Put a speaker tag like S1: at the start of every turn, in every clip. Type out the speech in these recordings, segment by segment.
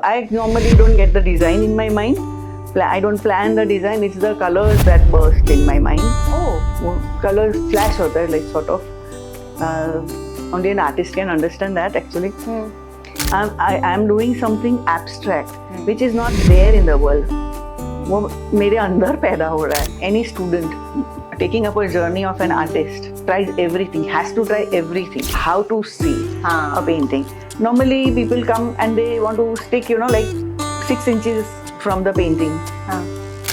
S1: I normally don't get the design in my mind. I don't plan the design. It's the colors that burst in my mind.
S2: Oh.
S1: Colors flash होता है, like sort of. Only an artist can understand that actually. I'm doing something abstract, which is not there in the world. वो मेरे अंदर पैदा हो रहा है. Any student taking up a journey of an artist tries everything, has to try everything. How to see a painting. Normally people come and they want to stick, like 6 inches from the painting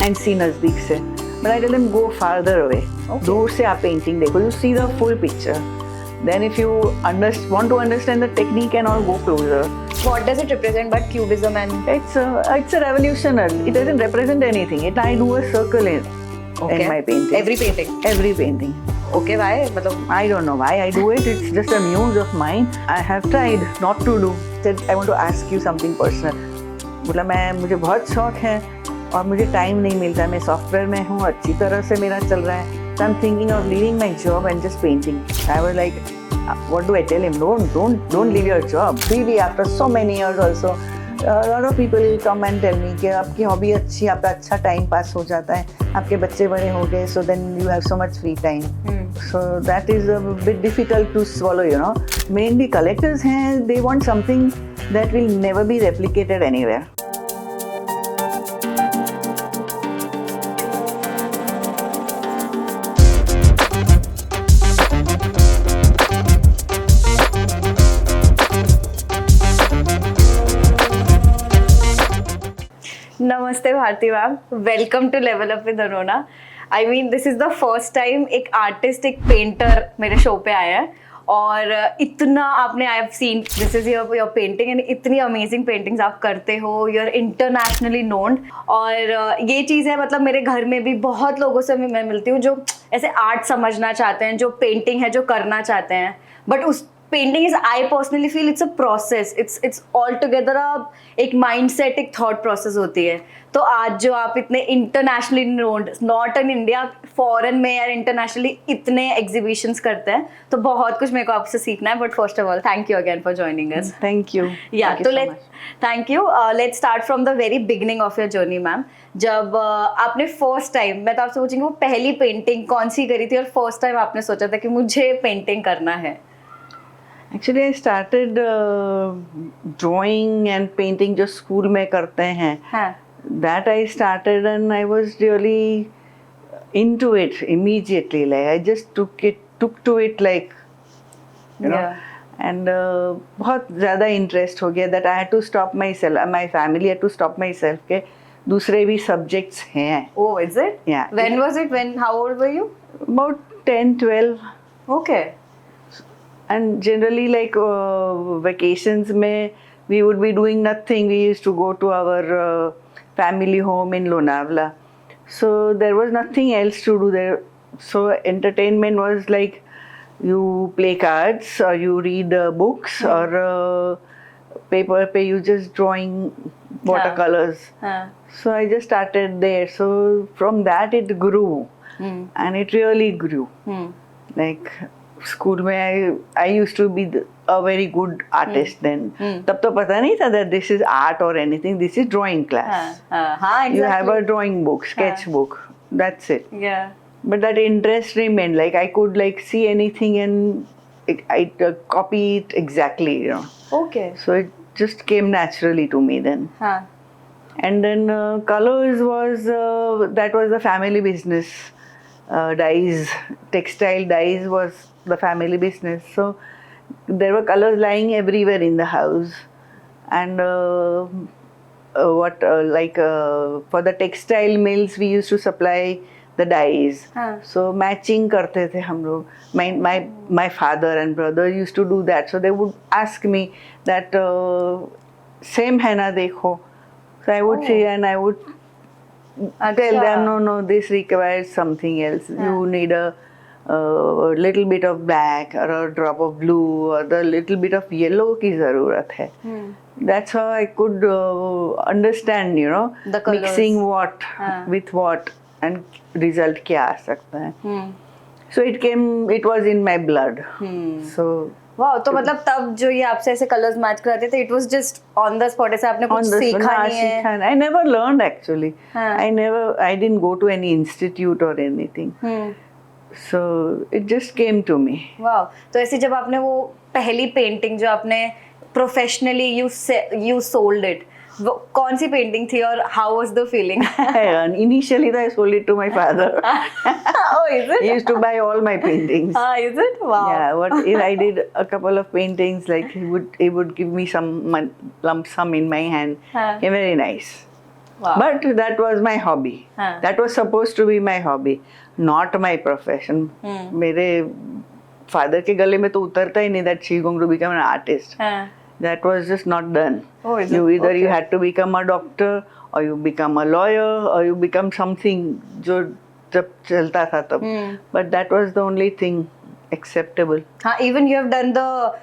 S1: and see नजदीक से. But I tell them go farther away. दूर से आप painting देखो. You see the full picture. Then if you want to understand the technique and all, go closer.
S2: What does it represent but cubism and?
S1: It's a revolutionary. It doesn't represent anything. I do a circle in my painting.
S2: Every painting?
S1: Every painting.
S2: Okay, why?
S1: I don't know why I do it. It's just a muse of mine. I have tried not to do. I want to ask you something personal. बोला मुझे बहुत शौक है और मुझे time नहीं मिलता. मैं सॉफ्टवेयर में हूँ, अच्छी तरह से मेरा चल रहा है. So I'm thinking of leaving my job and just painting. I was like, what do I tell him? Don't leave your job. Really, after so many years also, a lot of people come and tell me कि आपकी hobby अच्छी, आपका अच्छा time pass हो जाता है, आपके बच्चे बड़े हो गए, so then you have so much free time. So that is a bit difficult to swallow, Mainly collectors हैं, they want something that will never be replicated anywhere.
S2: नमस्ते Bharti ma'am, welcome to level up with अनोना. I mean this is the first time एक artist, एक painter मेरे show पे आया है और इतना आपने I have seen this is your painting and इतनी अमेजिंग पेंटिंग्स आप करते हो. यू आर इंटरनेशनली नोन और ये चीज़ है, मतलब मेरे घर में भी बहुत लोगों से मैं मिलती हूँ जो ऐसे आर्ट समझना चाहते हैं, जो पेंटिंग है जो करना चाहते हैं, बट उस painting is, I personally feel it's a process. It's all together एक माइंड सेट, एक थॉट प्रोसेस होती है. तो आज जो आप इतने internationally knowned, not in India, foreign में या इंटरनेशनली इतने एग्जीबिशंस करते हैं, तो बहुत कुछ मेरे को आपसे सीखना है. But first of all thank you again for joining us.
S1: Thank you.
S2: या तो thank you. Let's start from the very beginning of your journey ma'am. जब आपने फर्स्ट टाइम, मैं तो आपसे पूछूंगी वो पहली पेंटिंग कौन सी करी थी और फर्स्ट टाइम आपने सोचा था कि मुझे पेंटिंग करना है?
S1: Actually, I started drawing and painting जो स्कूल में करते हैं. That I started and I was really into it immediately. Like I just took to it like, and बहुत ज़्यादा interest हो गया that I had to stop myself. My family had to stop myself के दूसरे भी subjects हैं.
S2: Oh, is it?
S1: Yeah.
S2: When was it? How old were you?
S1: About 10, 12.
S2: Okay.
S1: And generally like vacations में we would be doing nothing. We used to go to our family home in Lonavala. So there was nothing else to do there. So entertainment was like you play cards or you read books or paper पे you just drawing watercolors. So I just started there. So from that it grew and it really grew. Like school में I used to be a very good artist then. तब तो पता नहीं था that this is art or anything. This is drawing class.
S2: Exactly.
S1: You have a drawing book, sketch book. That's it.
S2: Yeah.
S1: But that interest remained. Like I could like see anything and I copy it exactly.
S2: Okay.
S1: So it just came naturally to me then. And then colors was that was the family business. Dyes, textile dyes was the family business. So there were colors lying everywhere in the house. And for the textile mills, we used to supply the dyes. So matching करते थे हम लोग. My father and brother used to do that. So they would ask me that same है ना देखो. So I would say and I would tell them no, this requires something else. You need a little bit of black or a drop of blue or the little bit of yellow की ज़रूरत है. That's how I could understand,
S2: the colors.
S1: Mixing what with what and result क्या आ सकता है. So it was in my blood. So
S2: वाह, तो मतलब तब जो ये आपसे ऐसे कलर्स मैच कराते थे, it was just on the spot, ऐसे आपने कुछ सीखा नहीं है?
S1: I never learned actually.
S2: हाँ.
S1: I didn't go to any institute or anything. So it just came to me.
S2: वाह, तो ऐसे जब आपने वो पहली पेंटिंग जो आपने प्रोफेशनली यू सोल्ड इट, वो कौन सी पेंटिंग थी और how was the feeling?
S1: Initially I sold it to my father.
S2: Oh, is it?
S1: He used to buy all my paintings.
S2: Is it? Wow.
S1: Yeah, what if I did a couple of paintings, like he would give me some lump sum in my hand.
S2: Huh.
S1: Yeah, very nice.
S2: Wow.
S1: But that was my hobby.
S2: Huh.
S1: That was supposed to be my hobby, not my profession. मेरे father के गले में तो उतरता ही नहीं that she's going to become an artist.
S2: हाँ.
S1: That was just not done.
S2: Oh, is
S1: you
S2: it?
S1: either you
S2: Okay.
S1: had to become a doctor or you become a lawyer or you become something जो जब चलता था तब. But that was the only thing acceptable.
S2: हाँ, even you have done the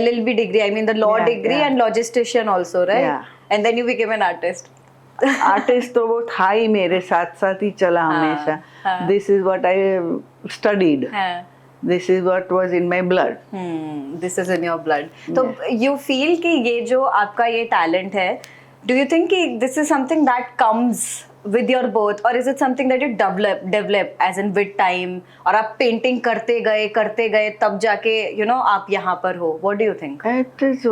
S2: LLB degree, I mean the law
S1: Yeah,
S2: degree
S1: yeah.
S2: and logistician also, right?
S1: Yeah.
S2: And then you became an artist.
S1: Artist तो वो था ही मेरे साथ साथ ही चला हमेशा.
S2: हाँ.
S1: This is what I studied.
S2: हाँ.
S1: This is what was in my blood.
S2: This is in your blood. तो you feel कि ये जो आपका ये talent है, do you think कि this is something that comes with your birth or is it something that you develop as in with time, और आप painting करते गए तब जाके you know आप यहाँ पर हो? What do you think?
S1: It is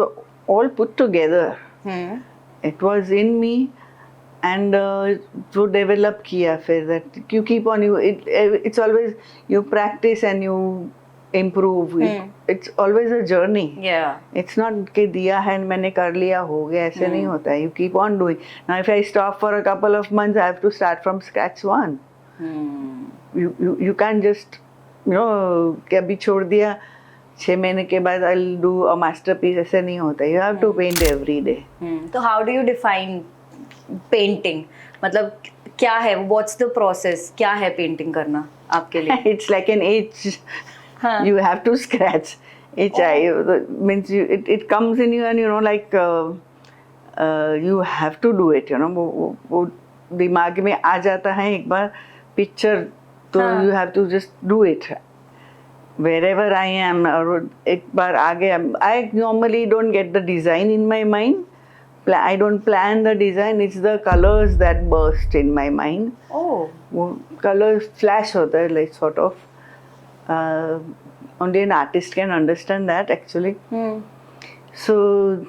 S1: all put together. It was in me. And जो develop किया फिर that you keep on it's always you practice and you improve. It's always a journey.
S2: Yeah.
S1: It's not कि दिया है मैंने कर लिया हो गया, ऐसे नहीं होता है. You keep on doing. Now if I stop for a couple of months, I have to start from scratch one. You can't just कि अभी छोड़ दिया 6 महीने के बाद I'll do a masterpiece, ऐसे नहीं होता. You have to paint every day.
S2: तो how do you define painting? मतलब क्या है? What's the process? क्या है painting करना आपके लिए?
S1: It's like an itch.
S2: हाँ.
S1: You have to scratch itch. Means it comes in you and like you have to do it. वो दिमाग में आ जाता है एक बार picture, तो
S2: हाँ.
S1: you have to just do it. Wherever I am, और एक बार आ गया. I normally don't get the design in my mind. I don't plan the design. It's the colors that burst in my mind.
S2: Oh.
S1: वो colors flash होता है, like sort of. Only an artist can understand that actually. So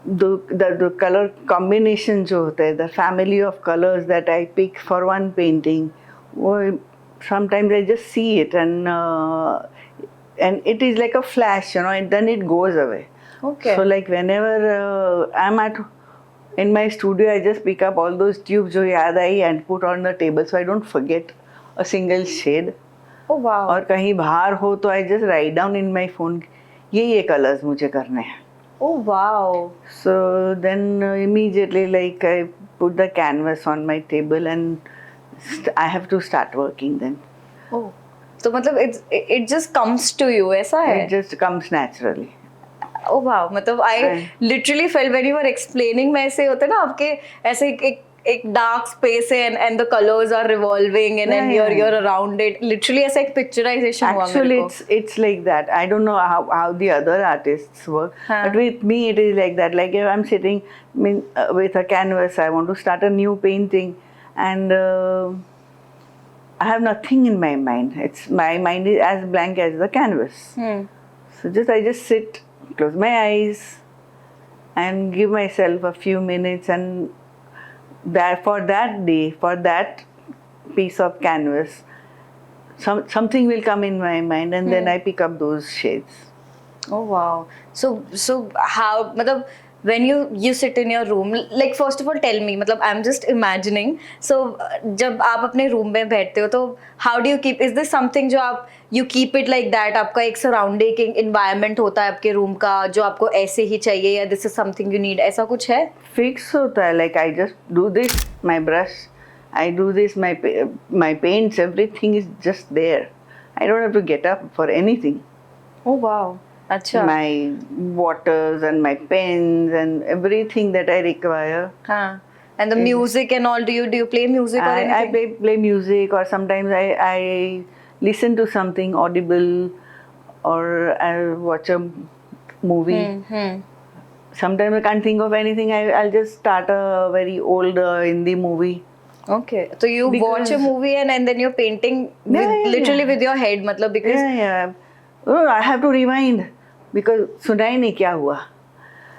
S1: the color combination जो होता है, the family of colors that I pick for one painting, वो sometimes I just see it and it is like a flash, and then it goes away.
S2: Okay.
S1: So like whenever I'm in my studio, I just pick up all those tubes जो याद आई and put on the table so I don't forget a single shade.
S2: Oh wow.
S1: और कहीं बाहर हो तो I just write down in my phone ये colors मुझे करने हैं.
S2: Oh wow.
S1: So then immediately like I put the canvas on my table and I have to start working then.
S2: Oh. तो मतलब it just comes to you, ऐसा है?
S1: It just comes naturally.
S2: Oh wow, मतलब I literally felt when you were explaining, में ऐसे होता है ना आपके ऐसे एक dark space है and the colors are revolving and then you're around it. Literally ऐसा एक picturization हुआ मेरे को.
S1: Actually it's like that. I don't know how the other artists work, but with me it is like that. Like if I'm sitting with a canvas, I want to start a new painting and I have nothing in my mind. My mind is as blank as the canvas. So I just sit, close my eyes and give myself a few minutes, and for that day, for that piece of canvas, something will come in my mind and then I pick up those shades.
S2: Oh wow. So how, मतलब when you sit in your room, like first of all tell me, मतलब I'm just imagining, so जब आप अपने room में बैठते हो तो how do you keep, is this something जो आप you keep it like that, आपका एक surrounding environment होता है आपके रूम का जो आपको ऐसे ही चाहिए, या this is something you need, ऐसा कुछ है?
S1: Fix होता है, like I just do this, my brush, I do this, my paints, everything is just there. I don't have to get up for anything.
S2: Oh wow. अच्छा.
S1: My waters and my pens and everything that I require.
S2: हाँ. And the music and all, do you play music or anything?
S1: I play music, or sometimes I listen to something audible, or I'll watch a movie.
S2: Hmm.
S1: Sometimes I can't think of anything. I'll just start a very old Hindi movie.
S2: Okay. So you watch a
S1: Because-
S2: movie and then you're painting with,
S1: Yeah, yeah,
S2: literally
S1: yeah.
S2: with your head, मतलब because
S1: Yeah. Oh, I have to rewind because सुना ही नहीं क्या हुआ.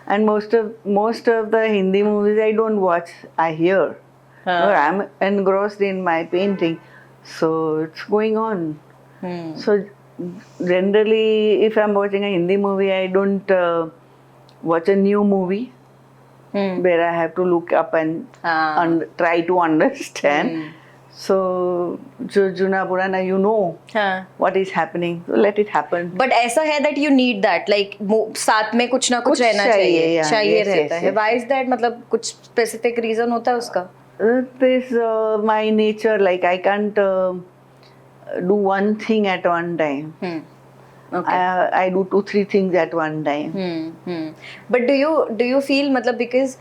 S1: And most of the Hindi movies I don't watch. I hear.
S2: हाँ.
S1: Or I'm engrossed in my painting, so it's going on.
S2: Hmm.
S1: So generally, if I'm watching a Hindi movie, I don't watch a new movie
S2: Hmm.
S1: where I have to look up and
S2: हाँ.
S1: try to understand.
S2: Hmm.
S1: So, जो जुना पुराना, you know
S2: हाँ.
S1: what is happening, so let it happen.
S2: But ऐसा है that you need that like साथ में कुछ ना कुछ
S1: कुछ
S2: रहना
S1: चाहिए,
S2: चाहिए
S1: yeah,
S2: चाहिए
S1: yes,
S2: रहता
S1: yes,
S2: है
S1: yes.
S2: व्हाई इज दैट मतलब कुछ स्पेसिफिक रीजन होता है उसका
S1: This my nature, like I can't do one thing at one time.
S2: Okay
S1: I do 2-3 things at one time.
S2: But do you feel मतलब because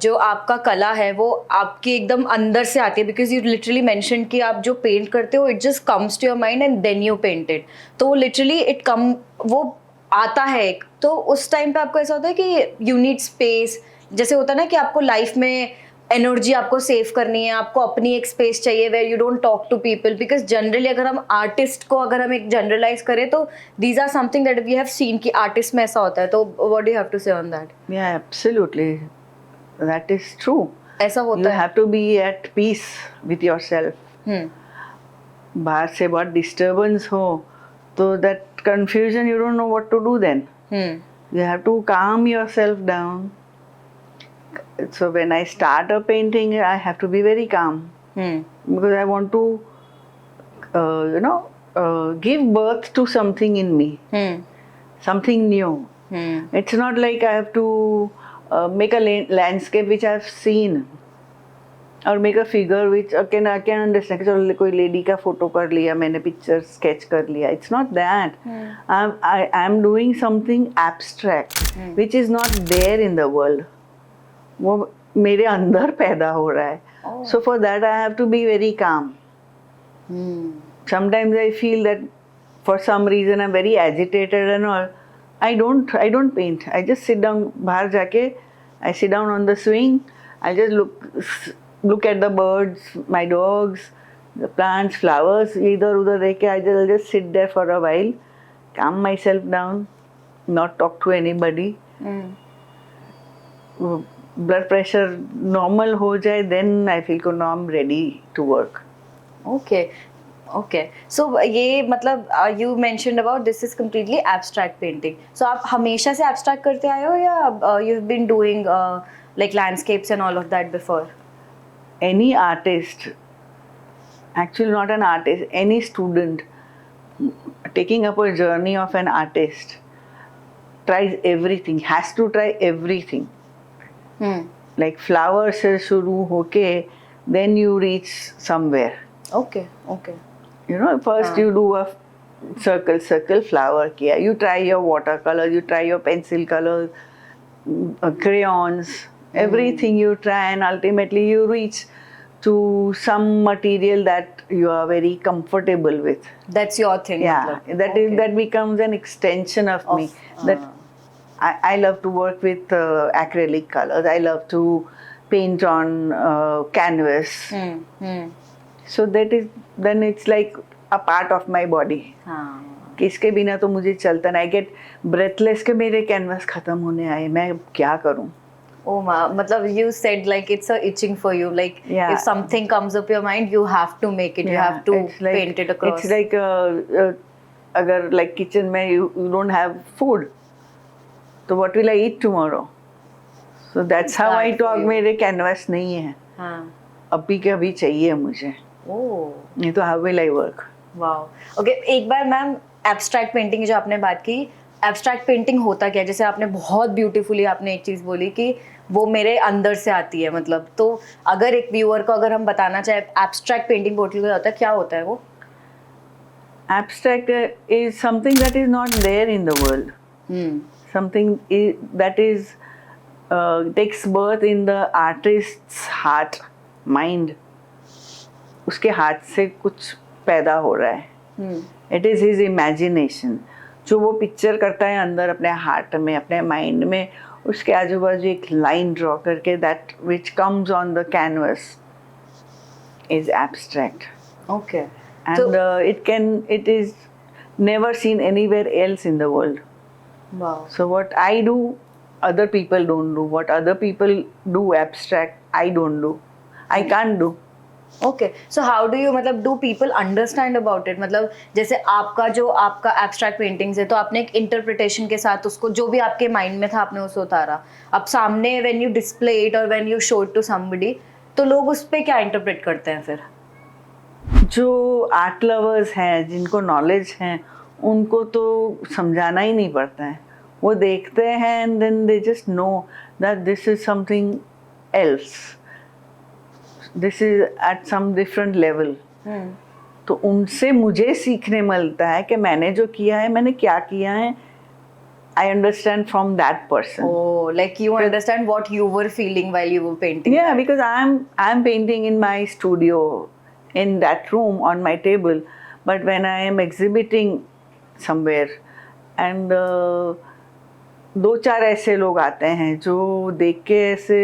S2: जो आपका कला है वो आपकी एकदम अंदर से आती है बिकॉज यू लिटरली मेंशन कि आप जो पेंट करते हो it just comes to your mind and then you paint it तो वो लिटरली इट कम वो आता है एक तो उस टाइम पे आपको ऐसा होता है कि यू नीड स्पेस जैसे होता है ना कि आपको लाइफ में एनर्जी आपको सेव करनी है आपको अपनी एक स्पेस चाहिए where you don't talk to people because generally अगर हम आर्टिस्ट को अगर हम एक जनरलाइज करें तो these are something that we have seen कि आर्टिस्ट में ऐसा होता है तो what do you have to say on that
S1: Yeah, absolutely. That is true.
S2: ऐसा
S1: You
S2: होता है
S1: have to be at peace with yourself. बाहर से बहुत disturbance हो तो that confusion, you don't know what to do then. You have to calm yourself down. So when I start a painting, I have to be very calm because I want to, give birth to something in me, something new. It's not like I have to make a landscape which I've seen or make a figure which I can understand. चलो कोई lady का photo कर लिया मैंने, picture sketch कर लिया. It's not that. I'm doing something abstract which is not there in the world. वो मेरे अंदर पैदा हो रहा है. So for that I have to be very calm. Sometimes I feel that for some reason I'm very agitated and all. I don't paint. I just sit down. बाहर जाके I sit down on the swing. I just look at the birds, my dogs, the plants, flowers. इधर उधर देख के I'll just sit there for a while, calm myself down, not talk to anybody. Blood pressure normal हो जाए, then I feel कि no, I'm ready to work.
S2: Okay so ये मतलब you mentioned about this is completely abstract painting so आप हमेशा से abstract करते आए हो या you have been doing like landscapes and all of that before
S1: Any artist, actually not an artist, any student taking up a journey of an artist tries everything, has to try everything. Like flower से शुरू होके then you reach somewhere.
S2: Okay
S1: You know, first you do a circle, flower किया. You try your watercolor, you try your pencil colors, crayons, everything you try, and ultimately you reach to some material that you are very comfortable with.
S2: That's your thing
S1: Yeah, that becomes an extension of me. That I love to work with acrylic colors. I love to paint on canvas. So then it's like a part of my body. कि इसके बिना तो मुझे चलता नहीं. I get breathless कि मेरे canvas खत्म होने आए, मैं क्या करूं?
S2: Oh ma, मतलब you said like it's a itching for you like
S1: Yeah.
S2: if something comes up your mind you have to make it you have to
S1: it's like,
S2: paint it across
S1: It's like अगर like kitchen में you don't have food, तो what will I eat tomorrow? So that's how I
S2: Hard for
S1: talk.
S2: you.
S1: मेरे canvas नहीं है,
S2: हाँ
S1: अभी के अभी चाहिए मुझे.
S2: ओह
S1: नहीं तो how will I work?
S2: Wow okay एक बार मैम एब्स्ट्रैक्ट पेंटिंग जो आपने बात की एब्स्ट्रैक्ट पेंटिंग होता क्या है जैसे आपने बहुत ब्यूटीफुली आपने एक चीज़ बोली कि वो मेरे अंदर से आती है मतलब तो अगर एक व्यूअर को अगर हम बताना चाहे एब्स्ट्रैक्ट पेंटिंग पोर्टल का होता है क्या होता है वो
S1: Abstract is something that is not there in the world. Something that is takes birth in the artist's heart, mind. उसके हाथ से कुछ पैदा हो रहा है. It is his imagination. जो वो पिक्चर करता है अंदर अपने हार्ट में, अपने माइंड में, उसके आजू बाजू एक लाइन ड्रॉ करके that which comes on the canvas is abstract.
S2: Okay.
S1: And it is never seen anywhere else in the world.
S2: Wow.
S1: So what I do, other people don't do. What other people do abstract, I don't do. I can't do.
S2: Okay so how do you मतलब do people understand about it, मतलब जैसे आपका abstract paintings है तो आपने एक interpretation के साथ उसको जो भी आपके माइंड में था आपने उसे उतारा, अब सामने व्हेन यू डिस्प्ले इट और when you show it to somebody तो लोग उस पर क्या इंटरप्रेट करते हैं फिर?
S1: जो आर्ट लवर्स हैं, जिनको नॉलेज है, उनको तो समझाना ही नहीं पड़ता है. वो देखते हैं and then they just know that this is something else, this is at some different level. तो उनसे मुझे सीखने मिलता है कि मैंने जो किया है, मैंने क्या किया है. I understand from that person.
S2: Oh, like you understand what you were feeling while you were painting.
S1: Yeah,
S2: that.
S1: because I'm painting in my studio, in that room on my table. But when I am exhibiting somewhere, and दो चार ऐसे लोग आते हैं जो देख के ऐसे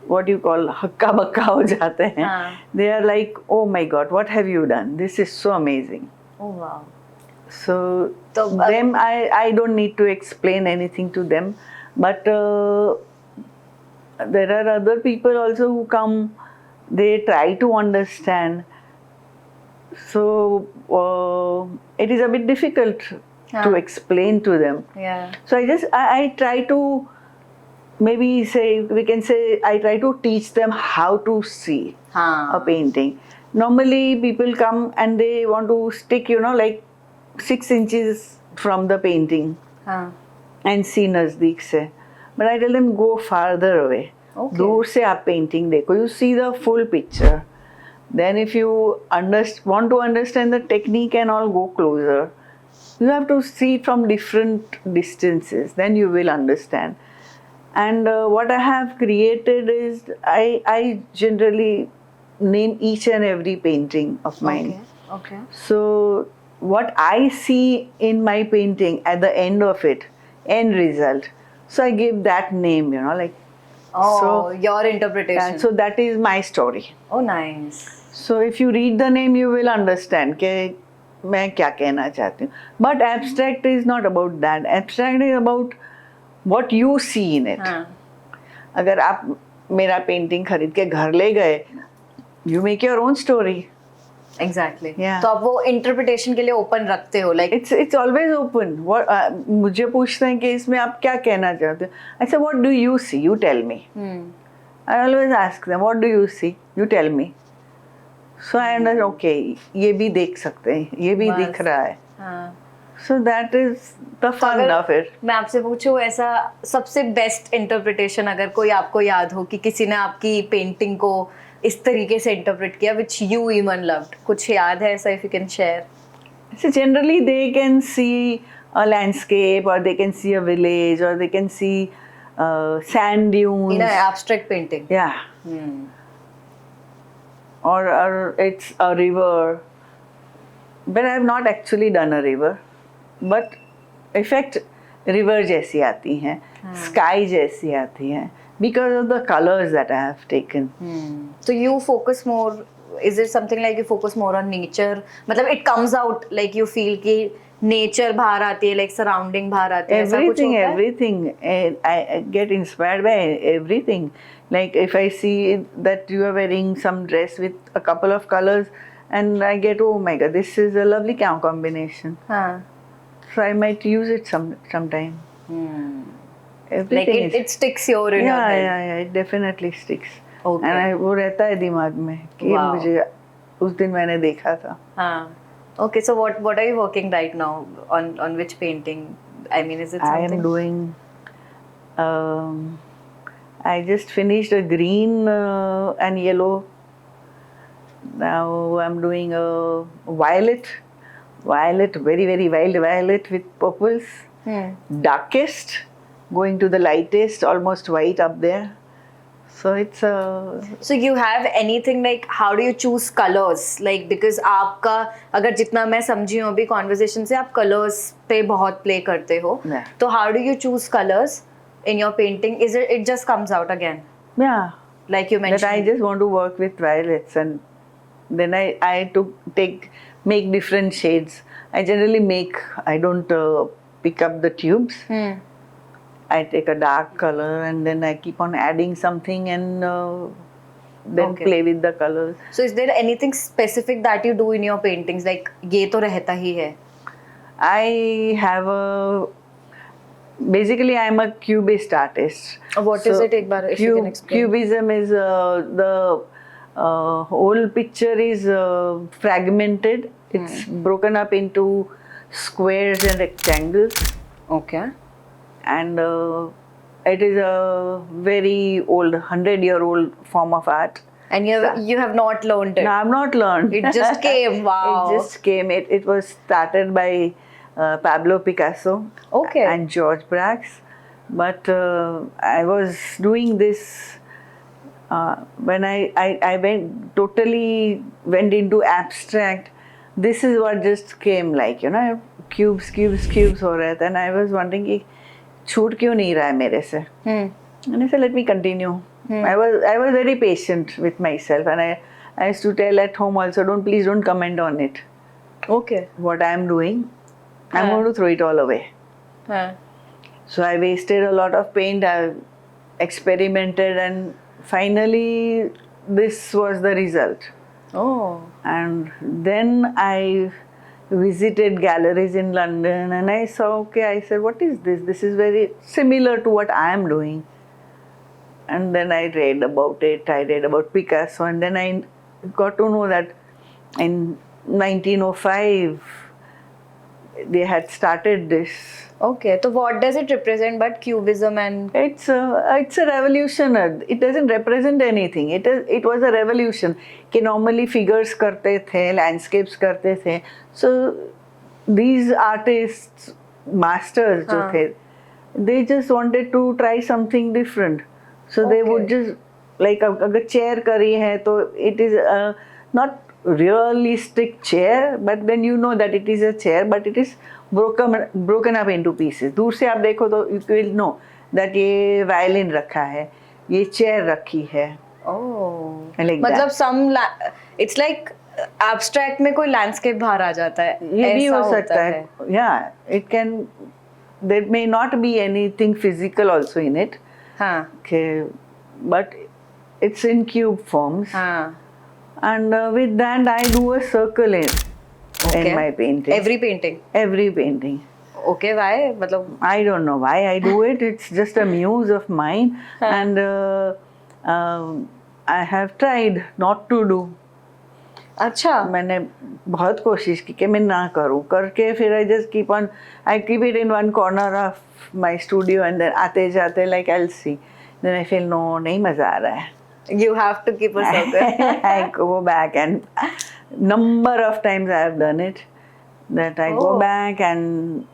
S1: what you call हक्का बक्का हो जाते हैं.
S2: हाँ.
S1: They are like, oh my God, what have you done? This is so amazing.
S2: Oh wow.
S1: So
S2: तो
S1: them, I don't need to explain anything to them, but there are other people also who come, they try to understand. So it is a bit difficult to explain to them.
S2: Yeah.
S1: So I try to maybe say, we can say, I try to teach them how to see a painting. Normally people come and they want to stick, like 6 inches from the painting
S2: हाँ.
S1: and see nazdik se. But I tell them, go farther away.
S2: Okay.
S1: दूर से आप painting देखो, you see the full picture. Then if you want to understand the technique and all, go closer. You have to see from different distances, then you will understand. And what I have created is, I generally name each and every painting of mine.
S2: Okay.
S1: So what I see in my painting at the end of it, end result, so I give that name, like.
S2: Oh,
S1: So
S2: your interpretation.
S1: yeah, so that is my story.
S2: Oh, nice.
S1: So if you read the name, you will understand कि मैं क्या कहना चाहती हूँ. But abstract is not about that. Abstract is about what you see in it.
S2: हाँ.
S1: अगर आप मेरा पेंटिंग खरीद के घर ले गए, you make your own story.
S2: Exactly.
S1: Yeah.
S2: तो आप वो इंटरप्रिटेशन के लिए ओपन रखते हो, like
S1: It's always open. मुझे पूछते हैं कि इसमें आप क्या कहना चाहते हो. I say, what do you see? You tell me. I always ask them, what do you see? You tell me. So I understand, okay, ये भी देख सकते हैं, ये भी
S2: बस.
S1: दिख रहा है.
S2: हाँ.
S1: So that is the fun
S2: अगर
S1: of it.
S2: मैं आपसे पूछूं ऐसा सबसे बेस्ट इंटरप्रिटेशन अगर कोई आपको याद हो कि किसी ने आपकी पेंटिंग को इस तरीके से इंटरप्रेट किया which you even loved, कुछ याद है ऐसा, if you can share?
S1: So generally they can see a landscape, or they can see a village, or they can see sand dunes.
S2: In an abstract painting.
S1: Yeah. Or it's a river. But I have not actually done a river. But effect river जैसी आती हैं, sky जैसी आती हैं, because of the colors that I have taken.
S2: So you focus more, is it something like you focus more on nature? मतलब it comes out like you feel कि nature बाहर आती है, like surrounding बाहर आती है, ऐसा कुछ होता है?
S1: Everything. I get inspired by everything. Like if I see that you are wearing some dress with a couple of colors, and I get, oh my God, this is a lovely combination.
S2: हाँ.
S1: So I might use it sometime.
S2: Like
S1: Everything
S2: it sticks your in your head.
S1: yeah, it definitely sticks.
S2: Okay.
S1: And वो रहता है दिमाग में कि
S2: Wow.
S1: मुझे उस दिन मैंने देखा था.
S2: हाँ. Okay, so what are you working right now on which painting? I mean, is it
S1: I
S2: something?
S1: am doing. I just finished a green and yellow. Now I'm doing a violet, very very wild violet with purples. Darkest, going to the lightest, almost white up there. So it's
S2: So you have anything like how do you choose colors? Like because आपका अगर जितना मैं समझी हूँ अभी conversation से आप colors पे बहुत play करते हो.
S1: Yeah.
S2: तो how do you choose colors in your painting? Is it just comes out again?
S1: yeah.
S2: Like you
S1: That I
S2: mentioned.
S1: just want to work with violets, and then I make different shades. I generally I don't pick up the tubes. I take a dark color and then I keep on adding something and then
S2: Okay.
S1: play with the colors.
S2: So is there anything specific that you do in your paintings? Like ये तो रहता ही है.
S1: I have basically I'm a cubist artist.
S2: What is it? एक बार if you can explain.
S1: Cubism is the whole picture is fragmented. It's broken up into squares and rectangles,
S2: Okay.
S1: and it is a very old, 100-year-old form of art.
S2: And you have not learned it.
S1: No, I've not learned.
S2: It just came. Wow.
S1: It just came. It was started by Pablo Picasso
S2: Okay.
S1: and George Braque. But I was doing this when I went into abstract. This is what just came, like, you know, cubes हो रहे थे, and I was wondering कि छूट क्यों नहीं रहा है मेरे से. And I said, let me continue. I was very patient with myself, and I used to tell at home also, please don't comment on it.
S2: Okay.
S1: What I am doing, I'm going to throw it all away. So I wasted a lot of paint. I experimented, and finally this was the result.
S2: Oh.
S1: And then I visited galleries in London, and I saw, I said, what is this? This is very similar to what I am doing. And then I read about it. I read about Picasso, and then I got to know that in 1905 they had started this.
S2: Okay. So what does it represent but cubism and
S1: It's a revolution. It doesn't represent anything. It was a revolution. कि normally figures करते थे, landscapes करते थे. So these artists, masters जो थे, they just wanted to try something different. So they would just like अगर chair करी है तो it is not realistic chair, but then you know that it is a chair, but it is broken up into pieces. दूर से आप देखो तो you will know that ये violin रखा है, ये chair रखी है.
S2: oh
S1: Like
S2: मतलब
S1: that.
S2: it's like abstract में कोई landscape बाहर आ जाता है.
S1: ये भी
S2: ऐसा
S1: हो सकता
S2: होता
S1: है. Yeah, it can. There may not be anything physical also in it.
S2: हाँ.
S1: Okay, but it's in cube forms.
S2: हाँ.
S1: And with that I do a circle in my painting.
S2: Every painting.
S1: Every painting.
S2: Okay, why? मतलब
S1: I don't know why I do it. It's just a muse of mine, and I have tried not to do.
S2: अच्छा.
S1: मैंने बहुत कोशिश की कि मैं ना करूं, करके फिर I just keep it in one corner of my studio, and then आते जाते like I'll see. Then I feel no, नहीं मजा आ रहा है.
S2: You have to keep a circle.
S1: I go back, and number of times I have done it. That I go back and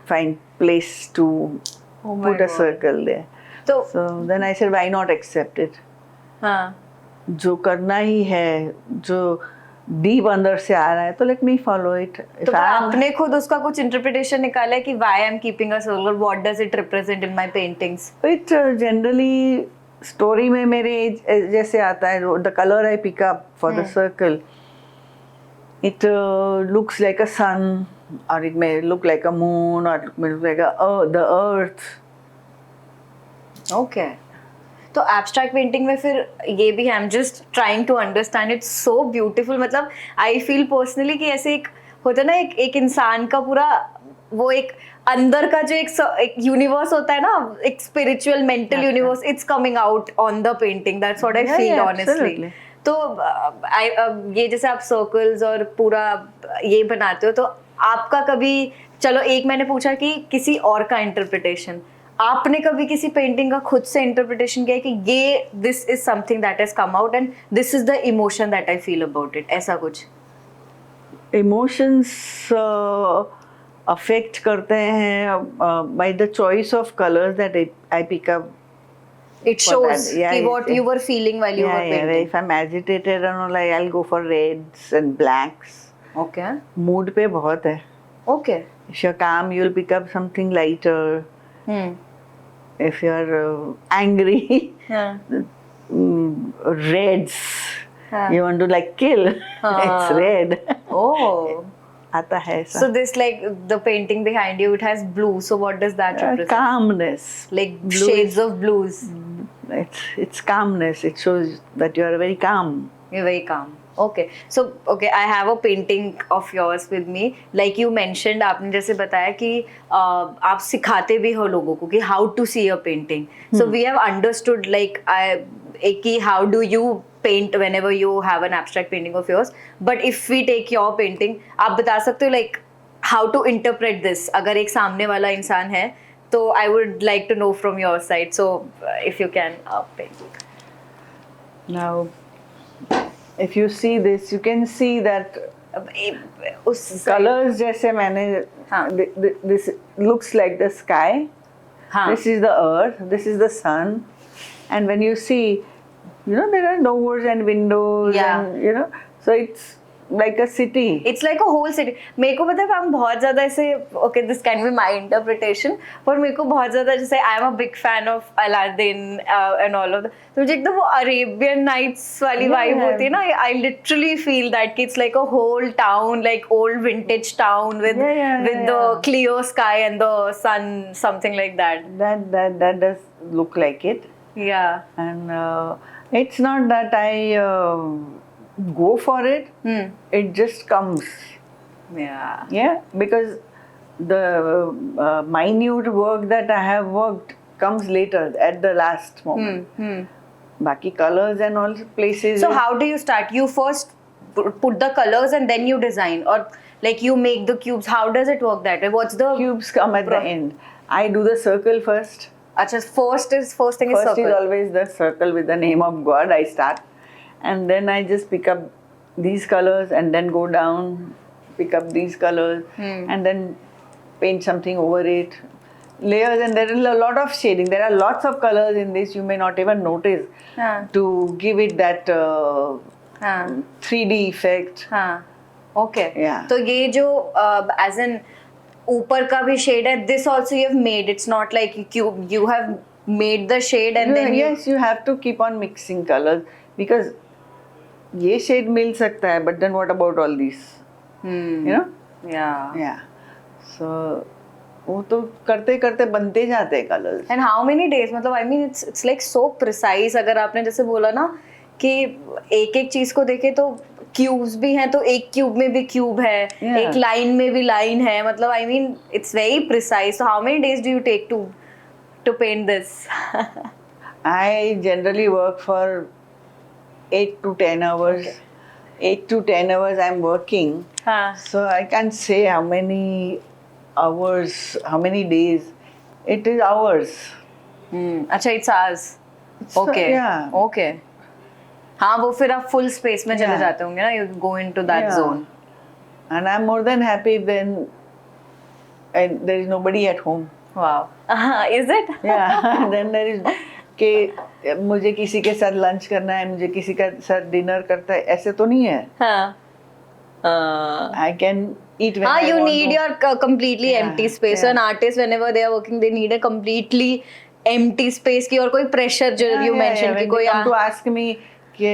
S1: find place to
S2: Oh my
S1: put a
S2: God.
S1: circle there. So then I said, why not accept it?
S2: हाँ.
S1: जो करना ही है, जो deep अंदर से आ रहा है, तो let me follow it.
S2: तो पर आपने खुद उसका कुछ interpretation निकाला है कि why I'm keeping a circle, what does it represent in my paintings?
S1: It generally story में मेरे जैसे आता है, the color I pick up for the circle, it looks like a sun, or it may look like a moon, or it may look like the earth.
S2: Okay. तो abstract painting में फिर ये भी है, I'm just trying to understand, it's so beautiful. मतलब I feel personally कि ऐसे एक होता है ना, एक इंसान का पूरा वो एक अंदर का जो एक यूनिवर्स होता है ना, एक spiritual mental universe, it's coming out on the painting. That's what I feel honestly. तो ये जैसे आप सर्कल्स और पूरा ये बनाते हो, तो आपका कभी, चलो एक मैंने पूछा कि किसी और का इंटरप्रिटेशन, आपने कभी किसी पेंटिंग का खुद से इंटरप्रिटेशन किया कि ये this is something that has come out and this is the emotion that I feel about it, ऐसा कुछ?
S1: इमोशंस अफेक्ट करते हैं by the choice of colors that I pick up
S2: It shows कि what you were feeling while you were painting.
S1: If I'm agitated and all, like, I'll go for reds and blacks.
S2: Okay.
S1: Mood पे बहुत है.
S2: Okay.
S1: If you're calm, you'll pick up something lighter. If you're angry, reds. You want to like kill. It's red.
S2: Oh.
S1: आता है ऐसा.
S2: So this, like, the painting behind you, it has blue. So what does that represent?
S1: Calmness.
S2: Like
S1: Blue
S2: shades of blues.
S1: It's calmness. It shows that you are very calm.
S2: You're very calm. Okay. So, okay, I have a painting of yours with me. Like you mentioned, आपने जैसे बताया कि आप सिखाते भी हो लोगों को कि how to see a painting. So we have understood, like, कि how do you paint whenever you have an abstract painting of yours. But if we take your painting, आप बता सकते हो like how to interpret this. अगर एक सामने वाला इंसान है, तो I would like to know from your side. So if you can paint.
S1: Now, if you see this, you can see that
S2: उस
S1: colors जैसे मैंने this looks like the sky. This is the earth. This is the sun. And when you see, you know, there are doors and windows, and you know, so it's like a city.
S2: It's like a whole city. मेरे को पता है हम बहुत ज़्यादा ऐसे, okay, this can be my interpretation, पर मेरे को बहुत ज़्यादा जैसे I am a big fan of Aladdin and all of that. तो मुझे एकदम वो Arabian Nights वाली vibe होती है ना. I literally feel that it's like a whole town, like old vintage town with the clear sky and the sun, something like that.
S1: That does look like it.
S2: Yeah.
S1: And it's not that I go for it. It just comes.
S2: Yeah.
S1: Yeah, because the minute work that I have worked comes later at the last moment. Baki colors and all places.
S2: So how do you start? You first put the colors and then you design, or like you make the cubes. How does it work that way? What's the
S1: cubes come at the end. I do the circle first.
S2: Achha, first thing is circle.
S1: First is always the circle with the name of God. I start, and then I just pick up these colors and then go down, pick up these colors, and then paint something over it. Layers, and there is a lot of shading. There are lots of colors in this. You may not even notice to give it that 3D effect.
S2: Okay.
S1: Yeah.
S2: So ये जो as in ऊपर का भी shade है, this also you have made. It's not like you have made the shade and then
S1: yes, you have to keep on mixing colors because ये shade मिल सकता है, but then what about all these? You know?
S2: Yeah.
S1: So वो तो करते करते बनते जाते हैं colors.
S2: And how many days? मतलब I mean it's like so precise. अगर आपने जैसे बोला ना कि एक एक चीज को देखे तो क्यूब्स भी हैं, तो एक क्यूब में भी क्यूब है, एक लाइन में भी लाइन है. मतलब I mean it's very precise. So how many days do you take to paint this?
S1: I generally work for 8 to 10 hours. Okay. 8 to 10 hours I'm working. So I can't say how many hours, how many days. It is hours.
S2: अच्छा, it's hours. Okay.
S1: Yeah.
S2: Okay. हाँ, वो फिर आप full space में चले जाते होंगे ना. You go into that zone.
S1: And I'm more than happy then and there is nobody at home.
S2: Wow. Is it?
S1: Yeah. Then there is कि मुझे किसी के साथ लंच करना है, मुझे किसी के साथ डिनर करता है, ऐसे तो नहीं है. I can eat when I
S2: you
S1: want
S2: need
S1: to.
S2: your completely empty space. So an artist, whenever they are working, they need a completely empty space की और कोई pressure जो you mentioned कि कोई
S1: come to ask me कि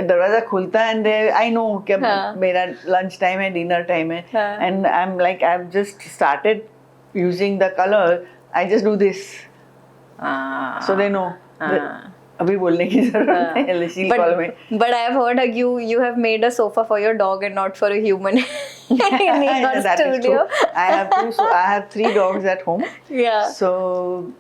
S1: दरवाजा खुलता है and I know कि मेरा lunch time है, dinner time है, and I'm like I've just started using the color. I just do this. So they know. अभी बोलने की जरूरत है. She'll call me.
S2: But I have heard you have made a sofa for your dog and not for a human in your
S1: that
S2: studio.
S1: Is true. I have 3 dogs at home.
S2: Yeah.
S1: So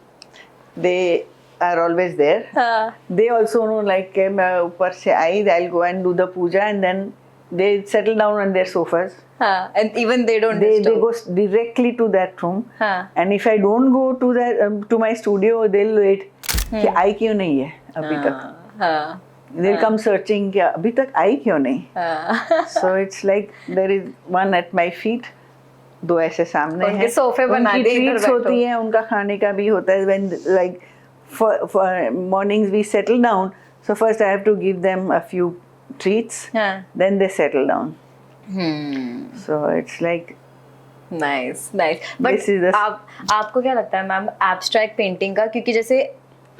S1: they are always there. They also know like कि मैं ऊपर से आई, I'll go and do the puja and then they settle down on their sofas.
S2: And even they don't
S1: They
S2: disturb.
S1: go directly to that room. And if I don't go to that to my studio, they'll wait. कि आई क्यों नहीं है अभी तक. They'll come searching कि अभी तक आई क्यों नहीं. So it's like there is one at my feet. 2 ऐसे सामने हैं.
S2: उनके सोफे बना दिए, इधर
S1: treats होती हैं, उनका खाने का भी होता है. When like for mornings we settle down. So first I have to give them a few treats.
S2: हाँ.
S1: Then they settle down.
S2: Hmm.
S1: So it's like
S2: nice nice but
S1: This is the-
S2: आपको क्या लगता है ma'am abstract painting का, क्योंकि जैसे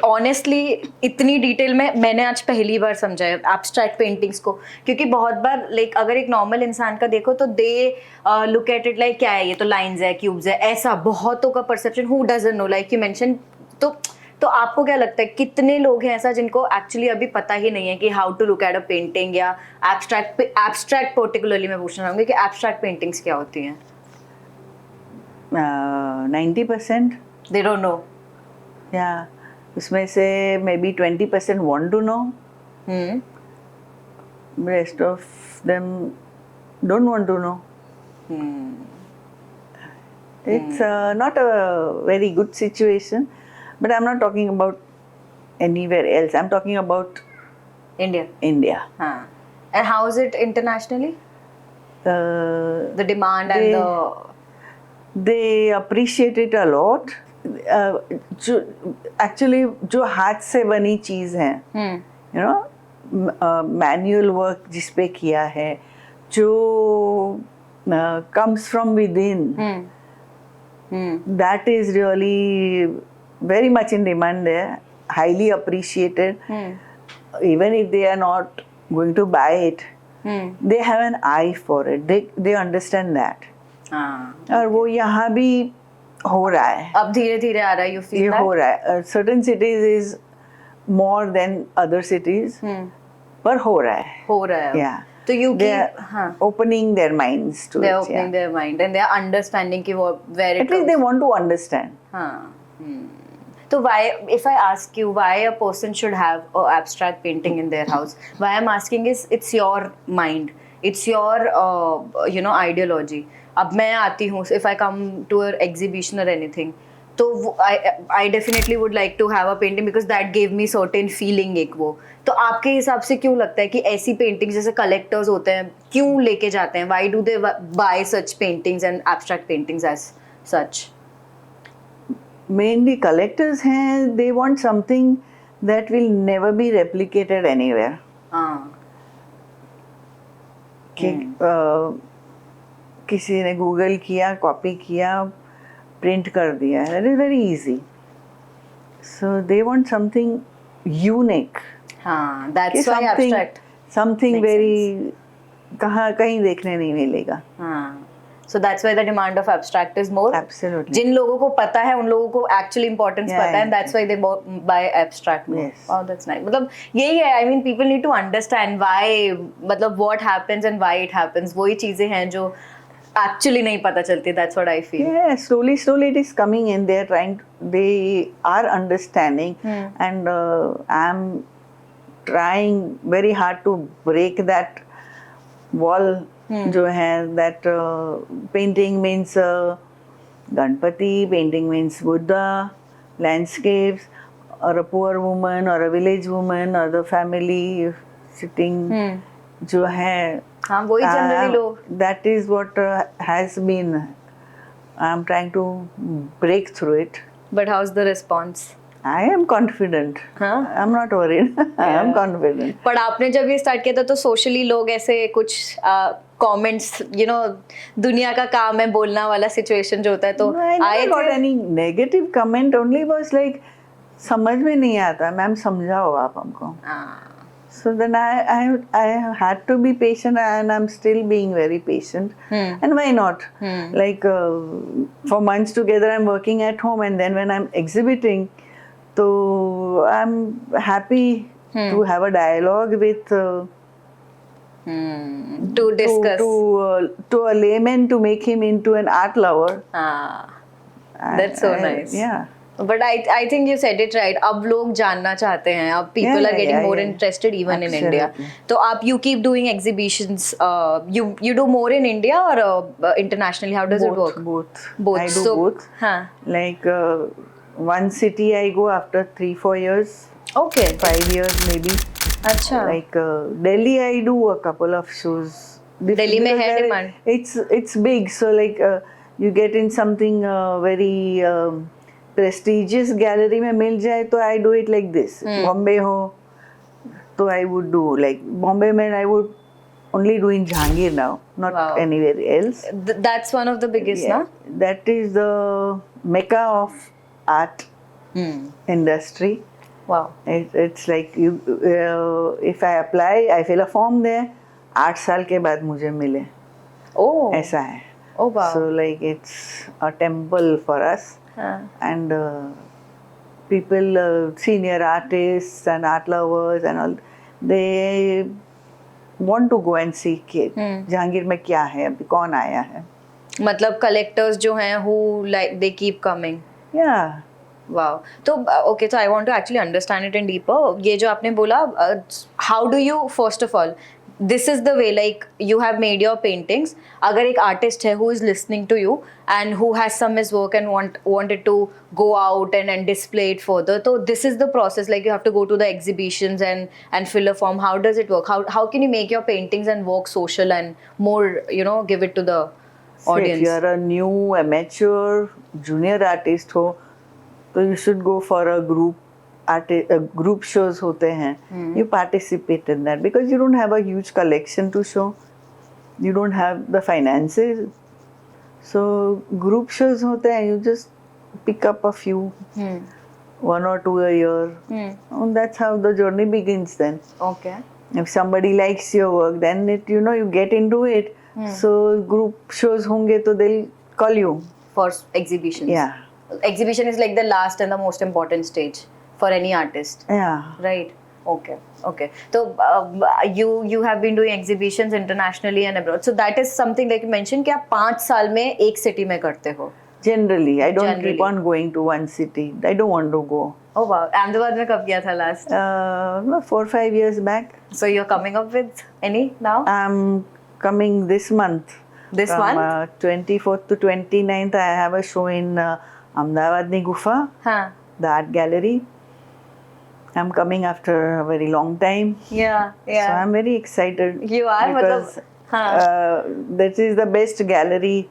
S2: honestly इतनी detail में मैंने आज पहली बार समझा है एब्स्ट्रैक्ट पेंटिंग्स को, क्योंकि बहुत बार लाइक अगर एक नॉर्मल इंसान का देखो तो they look at it like क्या है ये तो लाइंस है क्यूब्स है, ऐसा बहुतों का perception, who doesn't know like you mention. तो आपको क्या लगता है कितने लोग हैं ऐसा जिनको एक्चुअली अभी पता ही नहीं है कि how to look at a painting या एब्स्ट्रैक्ट पर्टिकुलरली मैं पूछना चाहूंगी कि एब्स्ट्रैक्ट पेंटिंग्स क्या होती हैं?
S1: 90%.
S2: They don't know.
S1: Yeah. उसमें से may be 20% want to know. Rest of them don't want to know. It's not a very good situation, but I'm not talking about anywhere else. I'm talking about
S2: India.
S1: India.
S2: हाँ। And how is it internationally? The demand and
S1: they-
S2: the
S1: they appreciate it a lot. जो actually जो हाथ से बनी चीज़ है, you know, manual work जिस पे किया है, जो comes from within, that is really very much in demand there, highly appreciated. Even if they are not going to buy it, they have an eye for it. They understand that.
S2: हाँ।
S1: और वो यहाँ भी हो रहा है,
S2: अब धीरे धीरे आ रहा है, यू
S1: ये
S2: फील
S1: हो रहा है. Certain cities is more than other cities, पर हो रहा है.
S2: हो रहा है।
S1: Yeah.
S2: तो यू
S1: They
S2: कीप
S1: are
S2: हाँ,
S1: opening their minds to
S2: they are
S1: it.
S2: opening
S1: Yeah.
S2: their mind and they are understanding कि वो where it
S1: At least they want to understand.
S2: हाँ. So why, if I ask you why a person should have a abstract painting in their house, why I'm asking is it's your mind, it's your ideology. अब मैं आती हूँ, if I come to an exhibition or anything, तो I definitely would like to have a painting because that gave me certain feeling एक वो. तो आपके हिसाब से क्यों लगता है कि ऐसी पेंटिंग्स जैसे कलेक्टर्स होते हैं क्यों लेके जाते हैं? Why do they buy such paintings and abstract paintings as such?
S1: Mainly collectors हैं, they want something that will never be replicated anywhere.
S2: हाँ.
S1: कि किसी ने गूगल किया, कॉपी किया, प्रिंट कर दिया. That is very easy. So they want something unique.
S2: हाँ,
S1: कि
S2: that's why abstract.
S1: something
S2: makes
S1: very कहीं देखने नहीं मिलेगा.
S2: हाँ. So that's why the demand of abstract is more.
S1: Absolutely.
S2: जिन लोगों को पता है उन लोगों को actually importance
S1: Yeah,
S2: पता है,
S1: yeah.
S2: and that's why they buy abstract more.
S1: Yes.
S2: Oh, that's nice. मतलब यही है, I mean people need to understand why, मतलब what happens and why it happens. वही चीजें हैं जो actually नहीं पता चलती. That's what I feel.
S1: Yeah, slowly it is coming in. They are understanding, and I'm trying very hard to break that wall. जो है that painting means Ganpati, painting means Buddha, landscapes, or a poor woman, or a village woman, or the family sitting. जो है
S2: हाँ, वही generally लोग.
S1: that is what has been. I'm trying to break through it.
S2: But how's the response?
S1: I am confident.
S2: हाँ?
S1: I'm not worried. I am confident.
S2: पर आपने जब ये स्टार्ट किया था तो सोशली लोग ऐसे कुछ कमेंट्स, दुनिया का काम है बोलना वाला सिचुएशन जो होता है, तो
S1: No, I never got any negative comment. Only was like समझ में नहीं आता. मैम समझाओ आप हमको. So then I had to be patient, and I'm still being very patient. And why not? Like for months together I'm working at home, and then when I'm exhibiting, so I'm happy to have a dialogue with
S2: to discuss.
S1: to a layman, to make him into an art lover.
S2: That's so nice.
S1: Yeah.
S2: But I think you said it right. अब लोग जानना चाहते हैं. अब people are getting more interested even in India. तो आप you keep doing exhibitions. You do more in India or internationally? How does it work?
S1: Both. I do both.
S2: हाँ.
S1: Like one city I go after 3-4 years.
S2: Okay.
S1: 5 years maybe.
S2: अच्छा.
S1: Like Delhi, I do a couple of shows.
S2: Delhi में
S1: Because
S2: है
S1: there-
S2: demand.
S1: It's big, so like you get in something very prestigious gallery में मिल जाए तो I do it like this. Bombay हो तो I would do like Bombay में I would only do in Jahangir now, not
S2: Wow.
S1: anywhere else.
S2: That's one of the biggest,
S1: Yeah, that is the mecca of art
S2: na?
S1: industry.
S2: Wow.
S1: It's like you, if I apply, I fill a form there. 8 साल के बाद मुझे मिले.
S2: Oh.
S1: ऐसा है.
S2: Oh wow.
S1: So like it's a temple for us. And people, senior artists and art lovers and all, they want to go and see कि जहांगीर में क्या है, अभी कौन आया है.
S2: मतलब कलेक्टर्स जो हैं who like they keep coming.
S1: Yeah.
S2: Wow. तो okay, so I want to actually understand it in deeper. ये जो आपने बोला, how do you first of all, this is the way like you have made your paintings. अगर एक artist है who is listening to you and who has some his work and wanted to go out and display it further, so this is the process. Like you have to go to the exhibitions and fill a form. How does it work? How can you make your paintings and work social and more, you know, give it to the
S1: So
S2: audience?
S1: if you are a new amateur junior artist हो तो you should go for a group shows होते हैं. You participate in that because you don't have a huge collection to show. You don't have the finances. So group shows होते हैं. You just pick up a few, 1 or 2 a year. And that's how the journey begins then.
S2: Okay.
S1: If somebody likes your work, then you get into it. So group shows होंगे तो they'll call you.
S2: For exhibitions.
S1: Yeah.
S2: Exhibition is like the last and the most important stage for any artist.
S1: Yeah.
S2: Right. Okay. So you have been doing exhibitions internationally and abroad. So that is something like you mentioned कि आप 5 साल में एक city में करते हो.
S1: Generally, I don't
S2: Generally.
S1: keep on going to one city. I don't want to go.
S2: Oh wow. Ahmedabad में कब गया था last?
S1: 4-5 years back.
S2: So you're coming up with any now?
S1: I'm coming this month.
S2: This
S1: From
S2: month?
S1: 24th to 29th, I have a show in Ahmedabad Gufa,
S2: हाँ.
S1: the art gallery. I'm coming after a very long time.
S2: Yeah.
S1: So I'm very excited.
S2: You are,
S1: because
S2: मतलब,
S1: this is the best gallery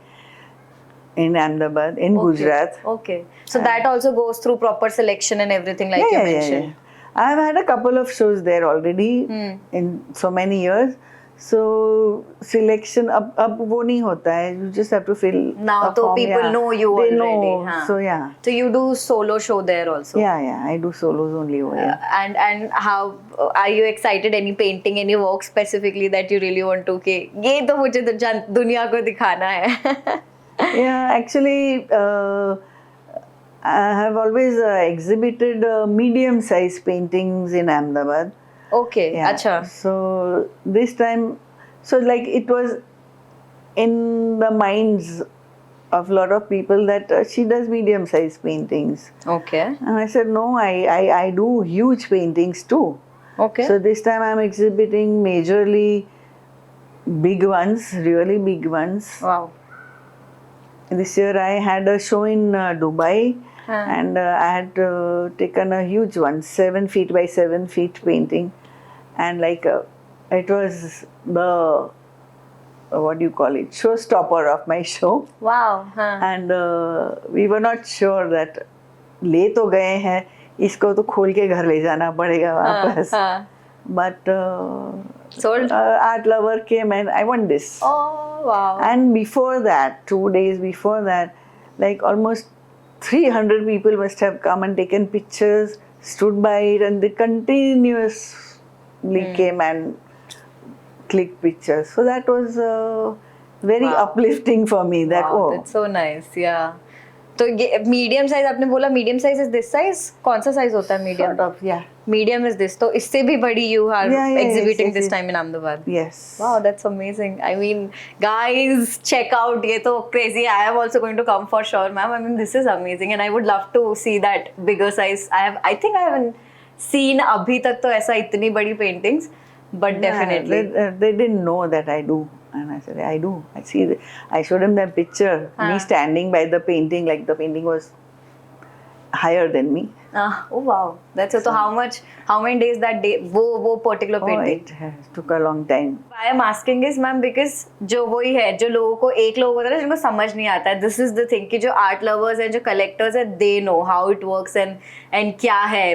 S1: in Ahmedabad, in Gujarat.
S2: Okay. So that also goes through proper selection and everything like you mentioned.
S1: I've had a couple of shows there already in so many years. So selection अब वो नहीं होता है. You just have to fill
S2: Now
S1: a
S2: तो
S1: form,
S2: people know you
S1: they
S2: already.
S1: know.
S2: हाँ.
S1: So yeah.
S2: So you do solo show there also.
S1: Yeah. I do solos only over here.
S2: And how are you excited? Any painting, any work specifically that you really want to कि ये तो मुझे दुनिया को दिखाना है.
S1: Yeah, actually, I have always exhibited medium-sized paintings in Ahmedabad.
S2: Okay.
S1: Yeah.
S2: अच्छा.
S1: So this time, so like it was in the minds of a lot of people that she does medium-sized paintings,
S2: Okay.
S1: and I said no, I do huge paintings too.
S2: Okay.
S1: So this time I'm exhibiting majorly big ones, really big ones.
S2: Wow.
S1: This year I had a show in Dubai. And I had taken a huge one, 7 feet by 7 feet painting, and like it was the what do you call it, showstopper of my show.
S2: Wow.
S1: And we were not sure that ले तो गए हैं, इसको तो खोल के घर ले जाना पड़ेगा वापस. But
S2: Sold.
S1: Art lover came and I want this.
S2: Oh wow.
S1: And before that, 2 days before that, like almost 300 people must have come and taken pictures, stood by it, and they continuously came and clicked pictures. So that was very uplifting for me. That
S2: Wow, that's so nice. Yeah. तो ये medium size आपने बोला, medium size is this size. कौन सा size होता है medium?
S1: sort of, yeah.
S2: Medium is this. तो इससे भी बड़ी you are
S1: Yeah,
S2: exhibiting
S1: yes,
S2: this
S1: yes.
S2: Time in Ahmedabad.
S1: Yes.
S2: Wow, that's amazing. I mean, guys, check out. ये तो crazy. I am also going to come for sure, ma'am. I mean, this is amazing, and I would love to see that bigger size. I think I haven't seen अभी तक तो ऐसा इतनी बड़ी paintings, but definitely.
S1: They didn't know that I do. And I said, I do. I see. I showed him that picture, me standing by the painting, like the painting was higher than me.
S2: Oh wow, that's it. So how many days that day वो particular
S1: Oh,
S2: painting?
S1: it has took a long time.
S2: Why I'm asking is ma'am because जो वही है जो लोगों को एक लोग होता है ना जिनको समझ नहीं आता है, this is the thing कि जो आर्ट लवर्स हैं जो कलेक्टर्स हैं they know how it works and क्या है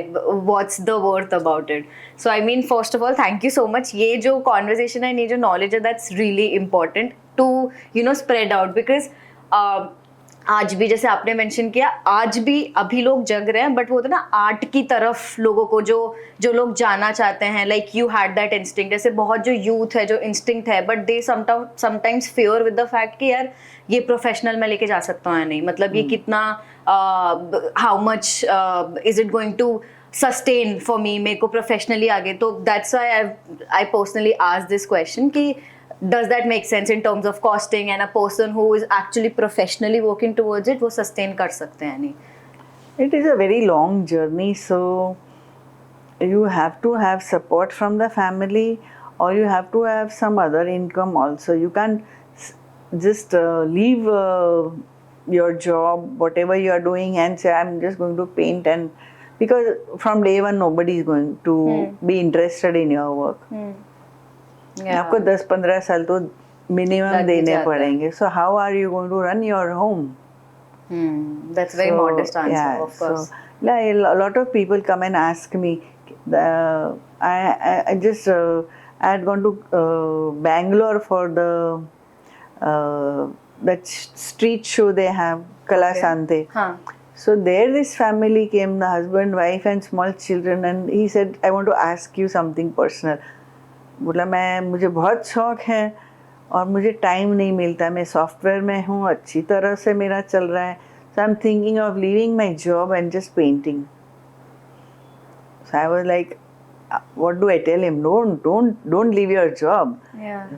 S2: what's the worth about it. So I mean first of all thank you so much. ये जो conversation है ये जो knowledge है that's really important to spread out because आज भी जैसे आपने मेंशन किया आज भी अभी लोग जग रहे हैं बट वो होता है ना आर्ट की तरफ लोगों को जो लोग जाना चाहते हैं like you had that instinct जैसे बहुत जो यूथ है जो इंस्टिंक्ट है but they sometimes fear with the fact कि यार ये प्रोफेशनल में लेके जा सकता हूँ या नहीं मतलब ये कितना how much is it going to sustain for me मेरे को प्रोफेशनली आगे तो that's why I personally asked this question कि does that make sense in terms of costing and a person who is actually professionally working towards it वो sustain कर सकते हैं नहीं.
S1: It is a very long journey, so you have to have support from the family or you have to have some other income also. You can't just leave your job, whatever you are doing and say I'm just going to paint and because from day one nobody is going to be interested in your work. आपको 10-15 साल तो minimum देने पड़ेंगे so how are you going to run your home
S2: that's very modest answer of course
S1: a lot of people come and ask me I just I had gone to Bangalore for the that street show they have Kala Sante. So there this family came, the husband, wife and small children and he said I want to ask you something personal. बोला मुझे बहुत शौक है और मुझे time नहीं मिलता मैं सॉफ्टवेयर में हूँ अच्छी तरह से मेरा चल रहा है so I am thinking of leaving my job and just painting so I was like what do I tell him? Don't leave your job.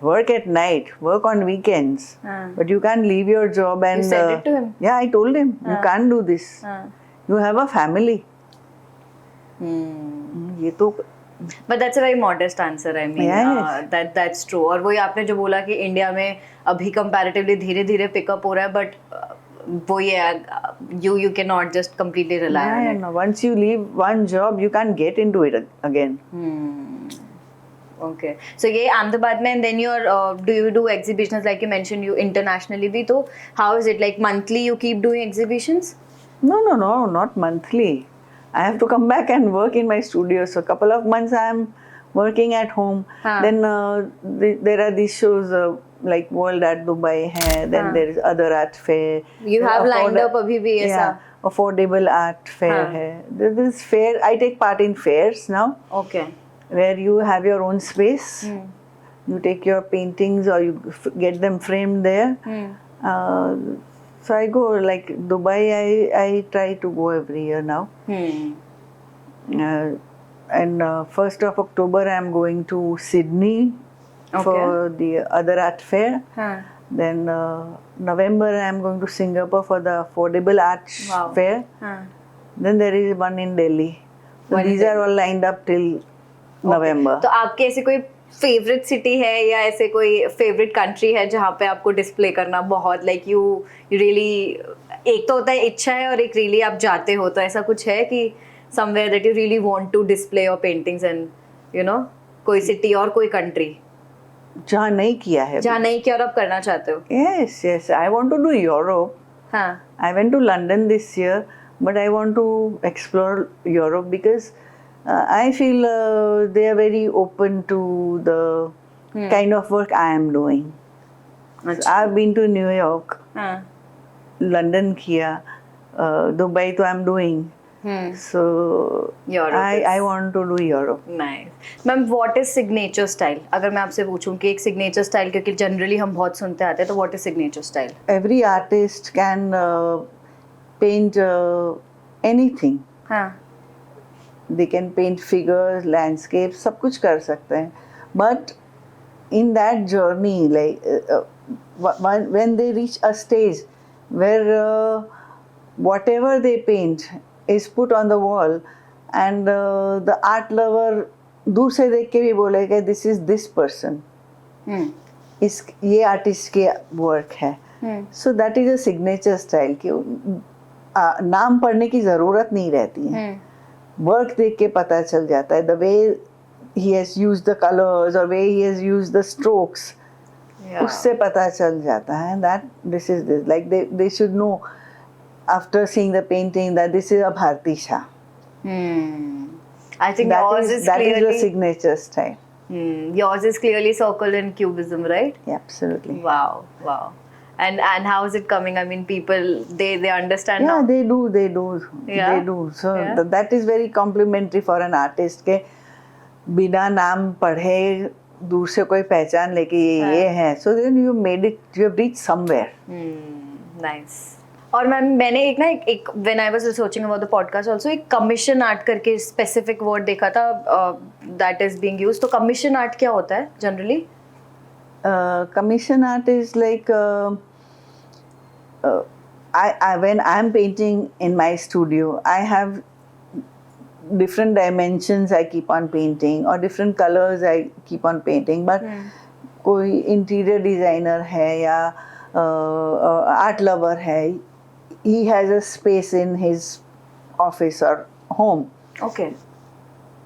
S1: Work at night, work on weekends. But you can't leave your job and
S2: you said it to him?
S1: Yeah, I told him you can't do this. You have a family. ये तो
S2: But that's a very modest answer. I mean,
S1: yes.
S2: that's true. और वही आपने जो बोला कि India में अभी comparatively धीरे-धीरे पिकअप हो रहा है, but वही है, you cannot just completely rely on it.
S1: No. Once you leave one job, you can't get into it again.
S2: Okay. So ये अहमदाबाद में and then do you do exhibitions like you mentioned you internationally भी तो how is it like monthly you keep doing exhibitions?
S1: No, not monthly. I have to come back and work in my studio. So a couple of months I am working at home. Then there are these shows like World Art Dubai hai. Then there is other art fair.
S2: You have lined up abhi bhi aisa?
S1: Yeah, affordable art fair hai. This fair, I take part in fairs now.
S2: Okay.
S1: Where you have your own space. You take your paintings or you get them framed there. So I go like Dubai. I try to go every year now. And 1st of October I am going to Sydney for the other art fair. Then November I am going to Singapore for the affordable art fair. Then there is one in Delhi. So these are all lined up till November.
S2: तो आपके ऐसे कोई favourite city है या ऐसे कोई favourite country है जहाँ पे आपको डिस्प्ले करना बहुत लाइक यू रियली एक तो होता है इच्छा है और एक रियली आप जाते हो तो ऐसा कुछ है कि somewhere that you really want to display your paintings and कोई सिटी और कोई कंट्री
S1: जहाँ नहीं किया है
S2: जहाँ नहीं किया और आप करना चाहते हो
S1: yes I want to do Europe I went to London this year but I want to explore Europe because I feel they are very open to the kind of work I am doing. So I've been to New York, London kiya, Dubai to I'm doing. So
S2: Europe
S1: I want to do Europe.
S2: Nice. Ma'am, what is signature style? अगर मैं आपसे पूछूं कि एक signature style क्योंकि generally हम बहुत सुनते आते हैं तो what is signature style?
S1: Every artist can paint anything. They can paint figures, landscapes, सब कुछ कर सकते हैं. But in that journey, like when they reach a stage where whatever they paint is put on the wall, and the art lover दूर से देख के भी बोलेगा this is this person. ये artist के work है. So that is a signature style कि नाम पढ़ने की ज़रूरत नहीं रहती है. work देख के पता चल जाता है, the way he has used the colors or way he has used the strokes,
S2: Yeah.
S1: उससे पता चल जाता है that this is this, like they should know after seeing the painting that this is a Bharti Shah.
S2: I think yours is
S1: that is
S2: clearly
S1: the signature style.
S2: yours is clearly circle and cubism, right?
S1: Yeah, absolutely.
S2: Wow. And how is it coming? I mean, people they understand
S1: Yeah,
S2: now.
S1: they do.
S2: Yeah?
S1: They do. So
S2: Yeah.
S1: that is very complimentary for an artist के बिना नाम पढ़े दूर से कोई पहचान लेके ये है. So then you made it. You have reached somewhere.
S2: Nice. और मैंने एक when I was researching about the podcast also एक commission art करके specific word देखा था that is being used. तो commission art क्या होता है generally?
S1: Commission art is like when I'm painting in my studio, I have different dimensions I keep on painting or different colors I keep on painting. But कोई interior designer है या art lover है, he has a space in his office or home.
S2: Okay.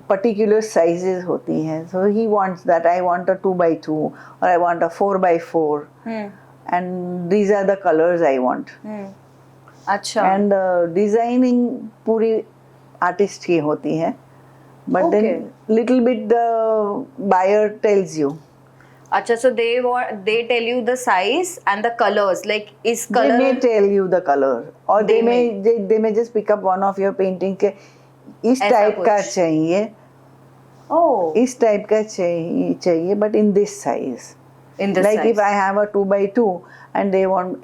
S1: Particular sizes होती हैं, so he wants that I want a 2x2 or I want a 4x4, and these are the colors I want.
S2: अच्छा.
S1: And designing पूरी artist की होती है, but then little bit the buyer tells you.
S2: अच्छा, so they tell you the size and the colors, like is color.
S1: They may tell you the color, or they may just pick up one of your painting के इस
S2: ऐसा
S1: type का
S2: कुछ.
S1: चाहिए,
S2: Oh.
S1: इस type का चाहिए, but in this size.
S2: In this
S1: like
S2: size.
S1: if I have a 2x2 and they want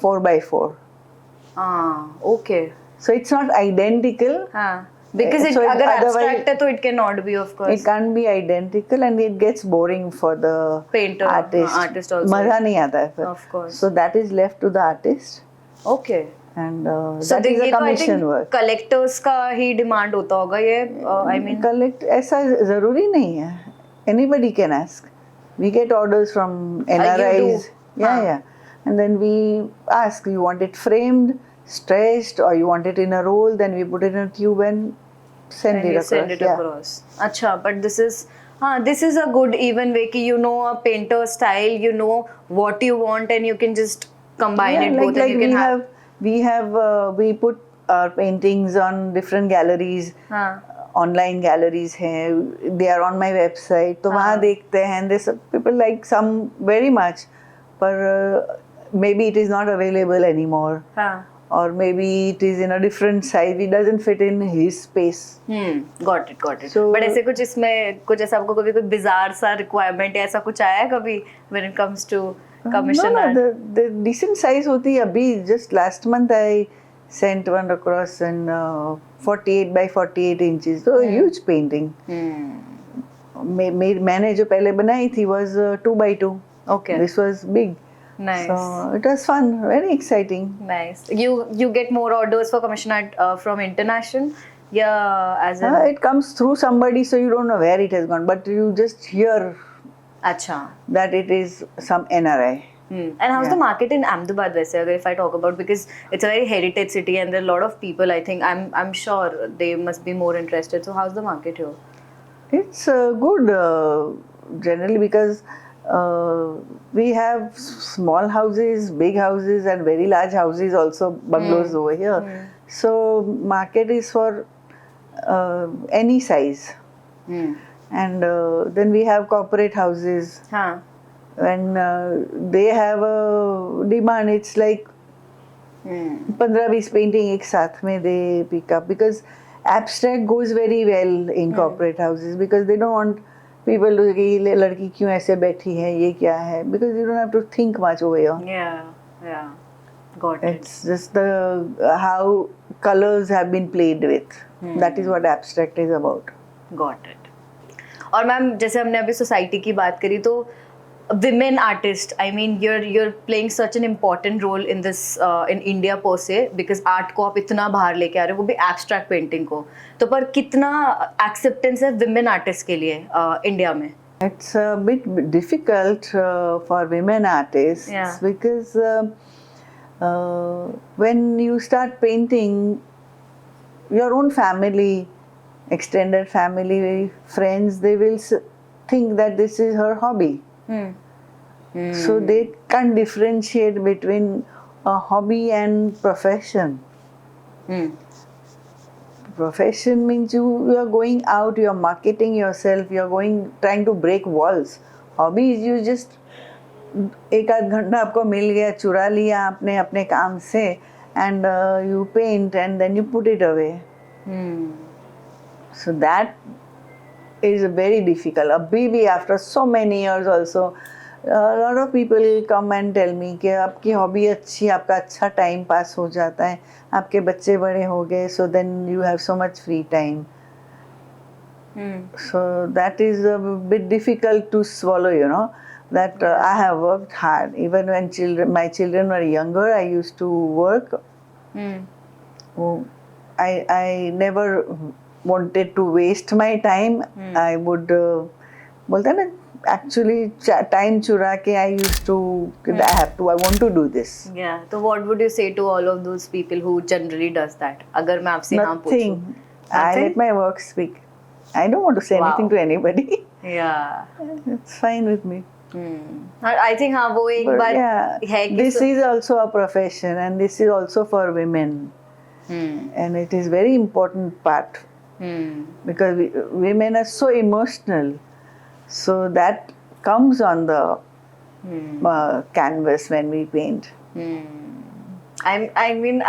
S1: 4x4.
S2: Okay.
S1: So it's not identical.
S2: हाँ. Because
S1: So
S2: अगर
S1: otherwise-
S2: abstract है तो it cannot be, of course.
S1: It can't be identical and it gets boring for the
S2: Painter,
S1: artist.
S2: artist also.
S1: मजा नहीं आता है फिर.
S2: Of course.
S1: So that is left to the artist,
S2: Okay.
S1: and
S2: So
S1: that is a
S2: ये तो I
S1: commission
S2: think
S1: work.
S2: collectors का ही demand होता होगा ये. I mean.
S1: Collect ऐसा ज़रूरी नहीं है. Anybody can ask. We get orders from
S2: You
S1: NRIs.
S2: do?
S1: Yeah. And then we ask, you want it framed, stretched, or you want it in a roll? Then we put it in a tube and send
S2: And
S1: it
S2: you
S1: across.
S2: send it across. अच्छा, but this is a good even way कि you know a painter style, you know what you want, and you can just combine it both, and you can have.
S1: We put our paintings on different galleries.
S2: हाँ.
S1: Online galleries हैं, they are on my website, तो वहाँ देखते हैं, and there's people like some very much, पर maybe it is not available anymore,
S2: हाँ.
S1: or maybe it is in a different size, it doesn't fit in his space.
S2: Got it.
S1: So-
S2: But ऐसे कुछ इसमें कुछ ऐसा आपको कभी कोई bizarre सा requirement या ऐसा कुछ आया है कभी when it comes to commission art?
S1: No, the decent size होती है अभी. Just last month I sent one across in 48 by 48 inches, so a huge painting. मैंने जो पहले बनाई थी was 2x2.
S2: Okay.
S1: This was big.
S2: Nice.
S1: So it was fun, very exciting.
S2: Nice. You get more orders for commission art from international? Yeah, as in.
S1: It comes through somebody, so you don't know where it has gone, but you just hear
S2: अच्छा.
S1: that it is some NRI.
S2: And how's the market in Ahmedabad वैसे अगर if I talk about, because it's a very heritage city and there are a lot of people, I think I'm sure they must be more interested. So how's the market here?
S1: It's good generally because we have small houses, big houses, and very large houses also, bungalows over here. So market is for any size. And then we have corporate houses.
S2: हाँ.
S1: When they have a demand, it's like 15-20 painting एक साथ में they pick up, because abstract goes very well in corporate houses, because they don't want people to say कि लड़की क्यों ऐसे बैठी है, ये क्या है, because you don't have to think much over here.
S2: Yeah. Got it.
S1: It's just the how colors have been played with. That is what abstract is about.
S2: Got it. और मैम जैसे हमने अभी सोसाइटी की बात करी, तो women artist, I mean you're playing such an important role in this in India per se, because art को आप इतना बाहर लेके आ रहे हो, वो भी abstract painting को, तो पर कितना acceptance है women artists के लिए इंडिया में?
S1: It's a bit difficult for women artists.
S2: Yeah.
S1: Because when you start painting, your own family extended family, friends, they will think that this is her hobby. So they can't differentiate between a hobby and profession. Profession means you are going out, you are marketing yourself, you are trying to break walls. Hobby is you just एक आध घंटा आपको मिल गया, चुरा लिया आपने अपने काम से, and you paint and then you put it away. So that is very difficult. अभी भी after so many years also, a lot of people come and tell me कि आपकी हॉबी अच्छी, आपका अच्छा टाइम पास हो जाता है, आपके बच्चे बड़े हो गए, so then you have so much free time. So that is a bit difficult to swallow, you know, that I have worked hard. Even when my children were younger, I used to work. Oh, I never wanted to waste my time. I would बोलते हैं ना, actually time चुरा के I used to, I want to do this.
S2: Yeah. So what would you say to all of those people who generally does that? अगर मैं आपसे हाँ पूछूं.
S1: Nothing. I let my work speak. I don't want to say anything to anybody.
S2: Yeah.
S1: It's fine with me.
S2: I think हाँ वो एक
S1: But
S2: bar
S1: yeah,
S2: है कि
S1: this is also a profession and this is also for women. And it is very important part. Because women are so emotional. So that comes on the canvas when we paint.
S2: I mean,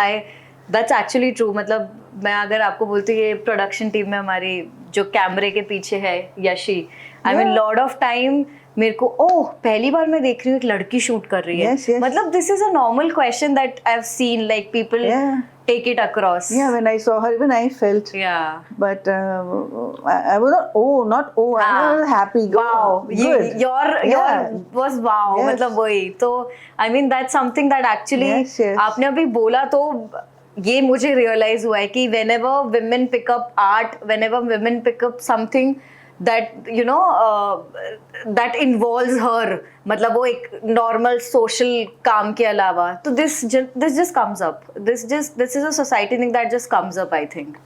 S2: that's actually true. मतलब मैं अगर आपको बोलती ये production team में हमारी जो कैमरे के पीछे है Yeshi, I mean lot of time मेरे को ओह पहली बार मैं देख रही हूँ एक लड़की शूट कर रही है.
S1: Yes, yes.
S2: मतलब this is a normal question that I've seen, like people take it across.
S1: Yeah, when I saw her, even I felt.
S2: Yeah.
S1: But I was not I was happy.
S2: Wow.
S1: Good.
S2: Your was wow.
S1: Yes.
S2: मतलब वही तो I mean that's something that actually
S1: Yes, yes.
S2: आपने अभी बोला तो ये मुझे realize हुआ है कि whenever women pick up art, whenever women pick up something that you know that involves her, मतलब वो एक normal social काम के अलावा, तो this just comes up. This is a society thing that just comes up, I think.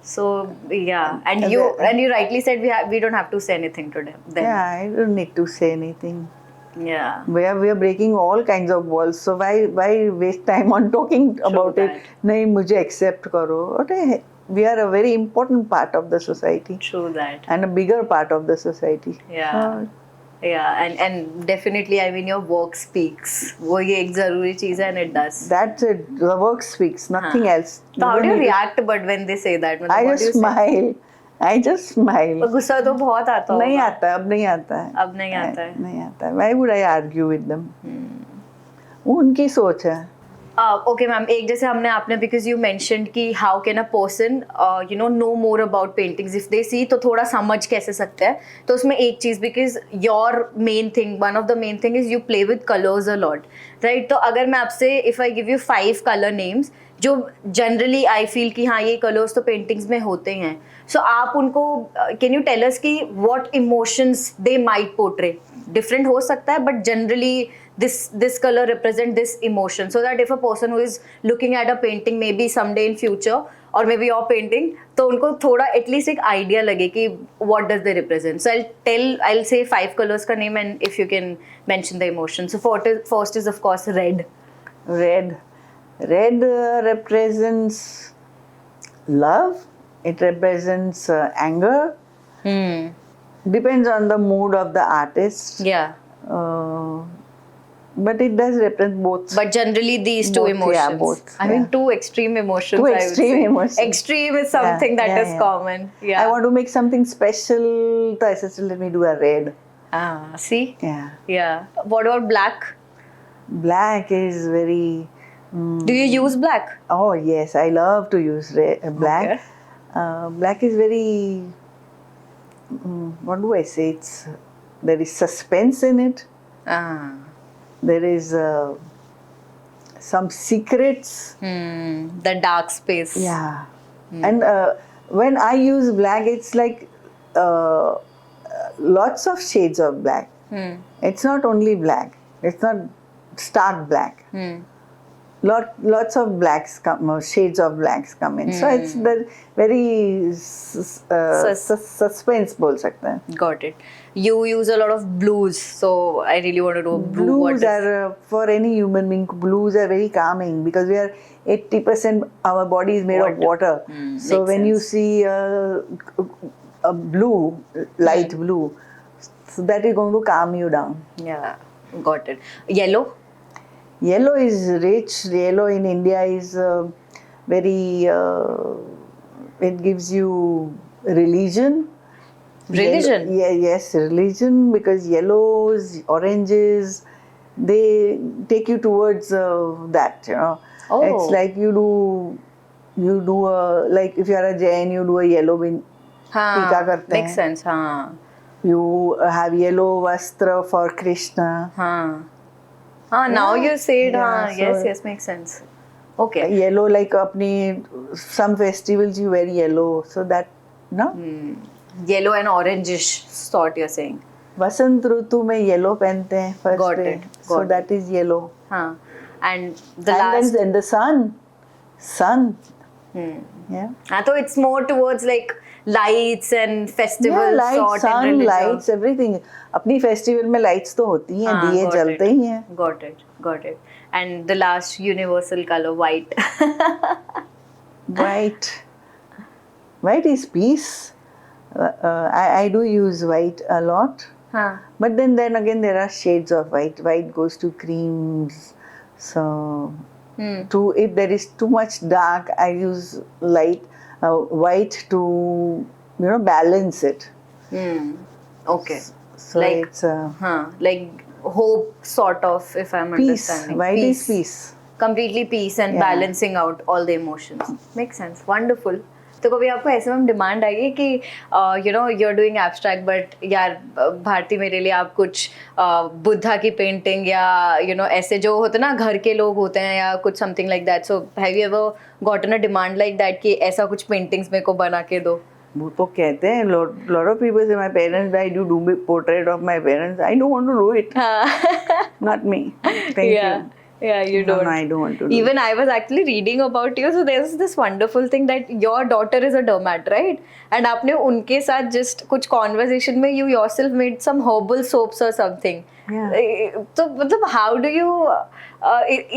S2: So yeah, and you rightly said we don't have to say anything to them. Then.
S1: Yeah, I don't need to say anything.
S2: Yeah.
S1: We are breaking all kinds of walls. So why waste time on talking about
S2: that.
S1: it? नहीं मुझे accept करो. Okay, we are a very important part of the society.
S2: True that.
S1: And a bigger part of the society.
S2: Yeah. Yeah, and definitely, I mean, your work speaks. वो ये एक जरूरी चीज़ है, and it does.
S1: That's it. The work speaks. Nothing else.
S2: So how do you react? But when they say that,
S1: I just smile. I just smile.
S2: गुस्सा तो बहुत आता होगा.
S1: नहीं आता, अब नहीं आता है.
S2: अब नहीं आता है.
S1: नहीं आता है. Why would I argue with them? वो उनकी सोच है.
S2: Okay, ma'am. एक जैसे हमने आपने because you mentioned कि how can a person know more about paintings if they see, तो थोड़ा समझ कैसे सकते हैं. तो उसमें एक चीज़ because your main thing, one of the main thing is you play with colors a lot, right? तो अगर मैं आपसे if I give you 5 color names जो generally I feel कि हाँ ये colors तो paintings में होते हैं, so आप उनको can you tell us कि what emotions they might portray? Different हो सकता है, but generally this color represent this emotion, so that if a person who is looking at a painting maybe someday in future or maybe your painting, तो उनको थोड़ा at least एक idea लगे कि what does they represent. So I'll say 5 colors का name and if you can mention the emotion. So first is of course red.
S1: Red represents love. It represents anger. Depends on the mood of the artist.
S2: Yeah.
S1: But it does represent both.
S2: But generally these two
S1: Both,
S2: emotions.
S1: yeah, both,
S2: I mean two extreme emotions.
S1: Two
S2: I would
S1: extreme
S2: say.
S1: emotions.
S2: Extreme is something that is common. Yeah.
S1: I want to make something special. So I said, let me do a red.
S2: See?
S1: Yeah.
S2: Yeah. What about black?
S1: Black is very.
S2: Do you use black?
S1: Oh yes, I love to use black.
S2: Okay.
S1: Black is very. What do I say? There is suspense in it. There is some secrets.
S2: The dark space.
S1: Yeah. And when I use black, it's like lots of shades of black. It's not only black. It's not stark black. lots of blacks come, shades of blacks come in. So it's the very suspense बोल सकते हैं.
S2: Got it. You use a lot of blues, so I really want to know
S1: Blues
S2: what is.
S1: are for any human being. Blues are very calming because we are 80% our body is made of water. So
S2: makes
S1: when you
S2: sense.
S1: see a blue, light blue, so that is going to calm you down.
S2: Yeah, got it. Yellow.
S1: Yellow is rich. Yellow in India is very. It gives you religion.
S2: Religion?
S1: Yeah, yes, religion, because yellows, oranges, they take you towards that. You know,
S2: Oh.
S1: it's like you do a, like if you are a Jain, you do a yellow tika karte
S2: Makes
S1: hain.
S2: sense. हाँ.
S1: You have yellow vastra for Krishna.
S2: हाँ. Now
S1: Yeah,
S2: you say it.
S1: yeah,
S2: हाँ.
S1: so-
S2: Yes, makes sense. Okay.
S1: Yellow, like अपनी some festivals you wear yellow, so that no.
S2: Yellow and orangish sort you're saying.
S1: वसंत ऋतु में yellow पहनते हैं first
S2: Got
S1: day,
S2: it,
S1: so
S2: got
S1: that is yellow.
S2: हाँ. And the
S1: And
S2: last.
S1: then the sun. Yeah.
S2: So it's more towards like lights and festivals
S1: Yeah, lights,
S2: sort
S1: sun,
S2: and religion.
S1: lights, everything. अपनी festival में lights तो होती हैं,
S2: हाँ,
S1: दिए
S2: got
S1: जलते
S2: it.
S1: ही हैं.
S2: Got it. And the last universal color, white.
S1: White is peace. I do use white a lot,
S2: हाँ.
S1: but then again there are shades of white. White goes to creams, so if there is too much dark, I use white to balance it.
S2: Okay.
S1: So
S2: Like-
S1: it's
S2: Like hope sort of, if I'm
S1: peace.
S2: understanding.
S1: White is peace.
S2: Completely peace and
S1: Yeah.
S2: balancing out all the emotions. Makes sense. Wonderful. तो कभी आपको ऐसे में demand आई कि you are doing abstract but यार भारती मेरे लिए आप कुछ बुद्धा की पेंटिंग या ऐसे जो होते ना घर के लोग होते हैं या कुछ something like that, so have you ever gotten a demand like that कि ऐसा कुछ पेंटिंग्स मेरे को बना के दो?
S1: वो तो कहते हैं, lot of people say my parents died, you do portrait of my parents. I don't want to do it. Not me. Thank you.
S2: Yeah, you
S1: No,
S2: don't.
S1: I don't want to do
S2: Even I was actually reading about you, so there's this wonderful thing that your daughter is a dermat, right? And आपने उनके साथ just कुछ conversation में you yourself made some herbal soaps or something.
S1: Yeah.
S2: तो मतलब how do you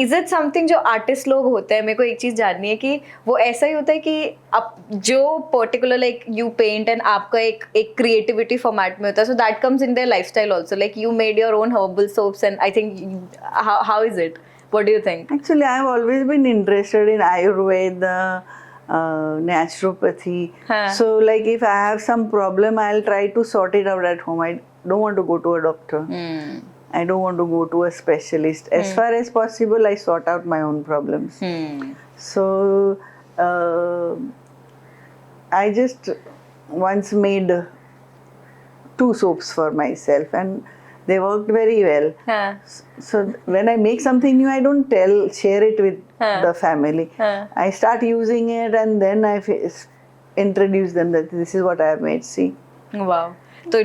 S2: is it something जो artist लोग होते हैं, मेरे को एक चीज जाननी है कि वो ऐसा ही होता है कि आप जो particular like you paint and आपका एक creativity format में होता है, so that comes in their lifestyle also, like you made your own herbal soaps and I think how is it? What do you think?
S1: Actually, I've always been interested in Ayurveda, naturopathy.
S2: Huh.
S1: So, like, if I have some problem, I'll try to sort it out at home. I don't want to go to a doctor. I don't want to go to a specialist. As far as possible, I sort out my own problems. So, I just once made 2 soaps for myself, and they worked very well. So when I make something new, I don't share it with the family. I start using it and then I introduce them that this is what I have made. See.
S2: Wow. तो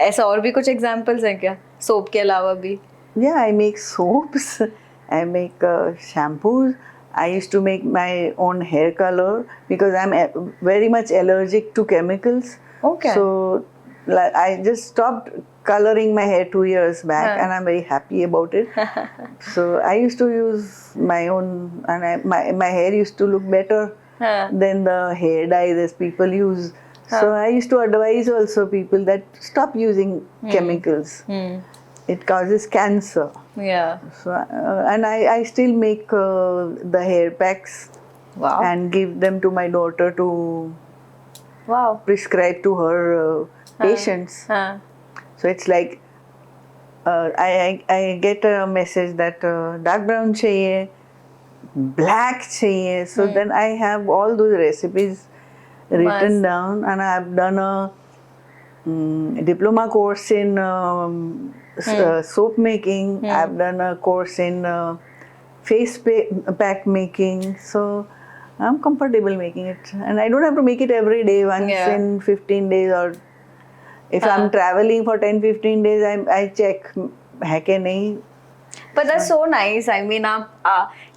S2: ऐसा और भी कुछ examples हैं क्या soap के अलावा भी?
S1: Yeah, I make soaps. I make shampoos. I used to make my own hair color because I'm very much allergic to chemicals.
S2: Okay.
S1: So like, I just stopped coloring my hair 2 years back, and I'm very happy about it. So I used to use my own, and my hair used to look better than the hair dye that people use. So I used to advise also people that stop using chemicals. It causes cancer.
S2: Yeah.
S1: So and I still make the hair packs
S2: Wow.
S1: and give them to my daughter to
S2: Wow.
S1: prescribe to her patients. So it's like I get a message that dark brown चाहिए, black चाहिए. So then I have all those recipes written
S2: Must.
S1: down, and I have done a diploma course in soap making. I've done a course in face pack making. So I'm comfortable making it, and I don't have to make it every day. Once
S2: Yeah.
S1: in 15 days, or if I'm traveling for 10-15 days, I check है कि नहीं.
S2: But that's so nice. I mean,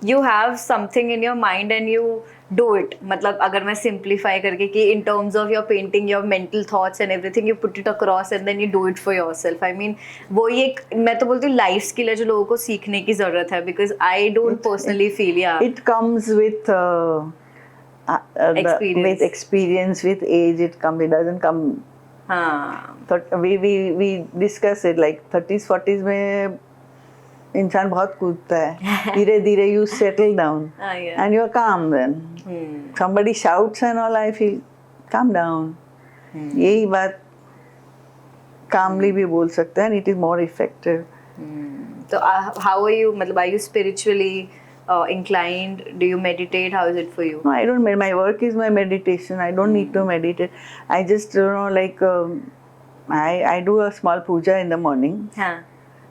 S2: you have something in your mind and you do it. मतलब अगर मैं simplify करके कि in terms of your painting, your mental thoughts and everything, you put it across and then you do it for yourself. I mean, वो ये एक मैं तो बोलती हूँ life skill है जो लोगों को सीखने की ज़रूरत है, because I don't personally feel
S1: It comes with
S2: Experience.
S1: with experience, with age. It doesn't come.
S2: हाँ.
S1: We discuss it like 30s 40s में इंसान बहुत कूदता है. धीरे धीरे you settle down
S2: Yeah.
S1: and you're calm then. Somebody shouts and all, I feel calm down. यही बात calmly भी बोल सकते हैं and it is more effective.
S2: So how are you? मतलब are you spiritually inclined? Do you meditate? How is it for you?
S1: No, I don't. My work is my meditation. I don't need to meditate. I just like I do a small puja in the morning.
S2: हाँ.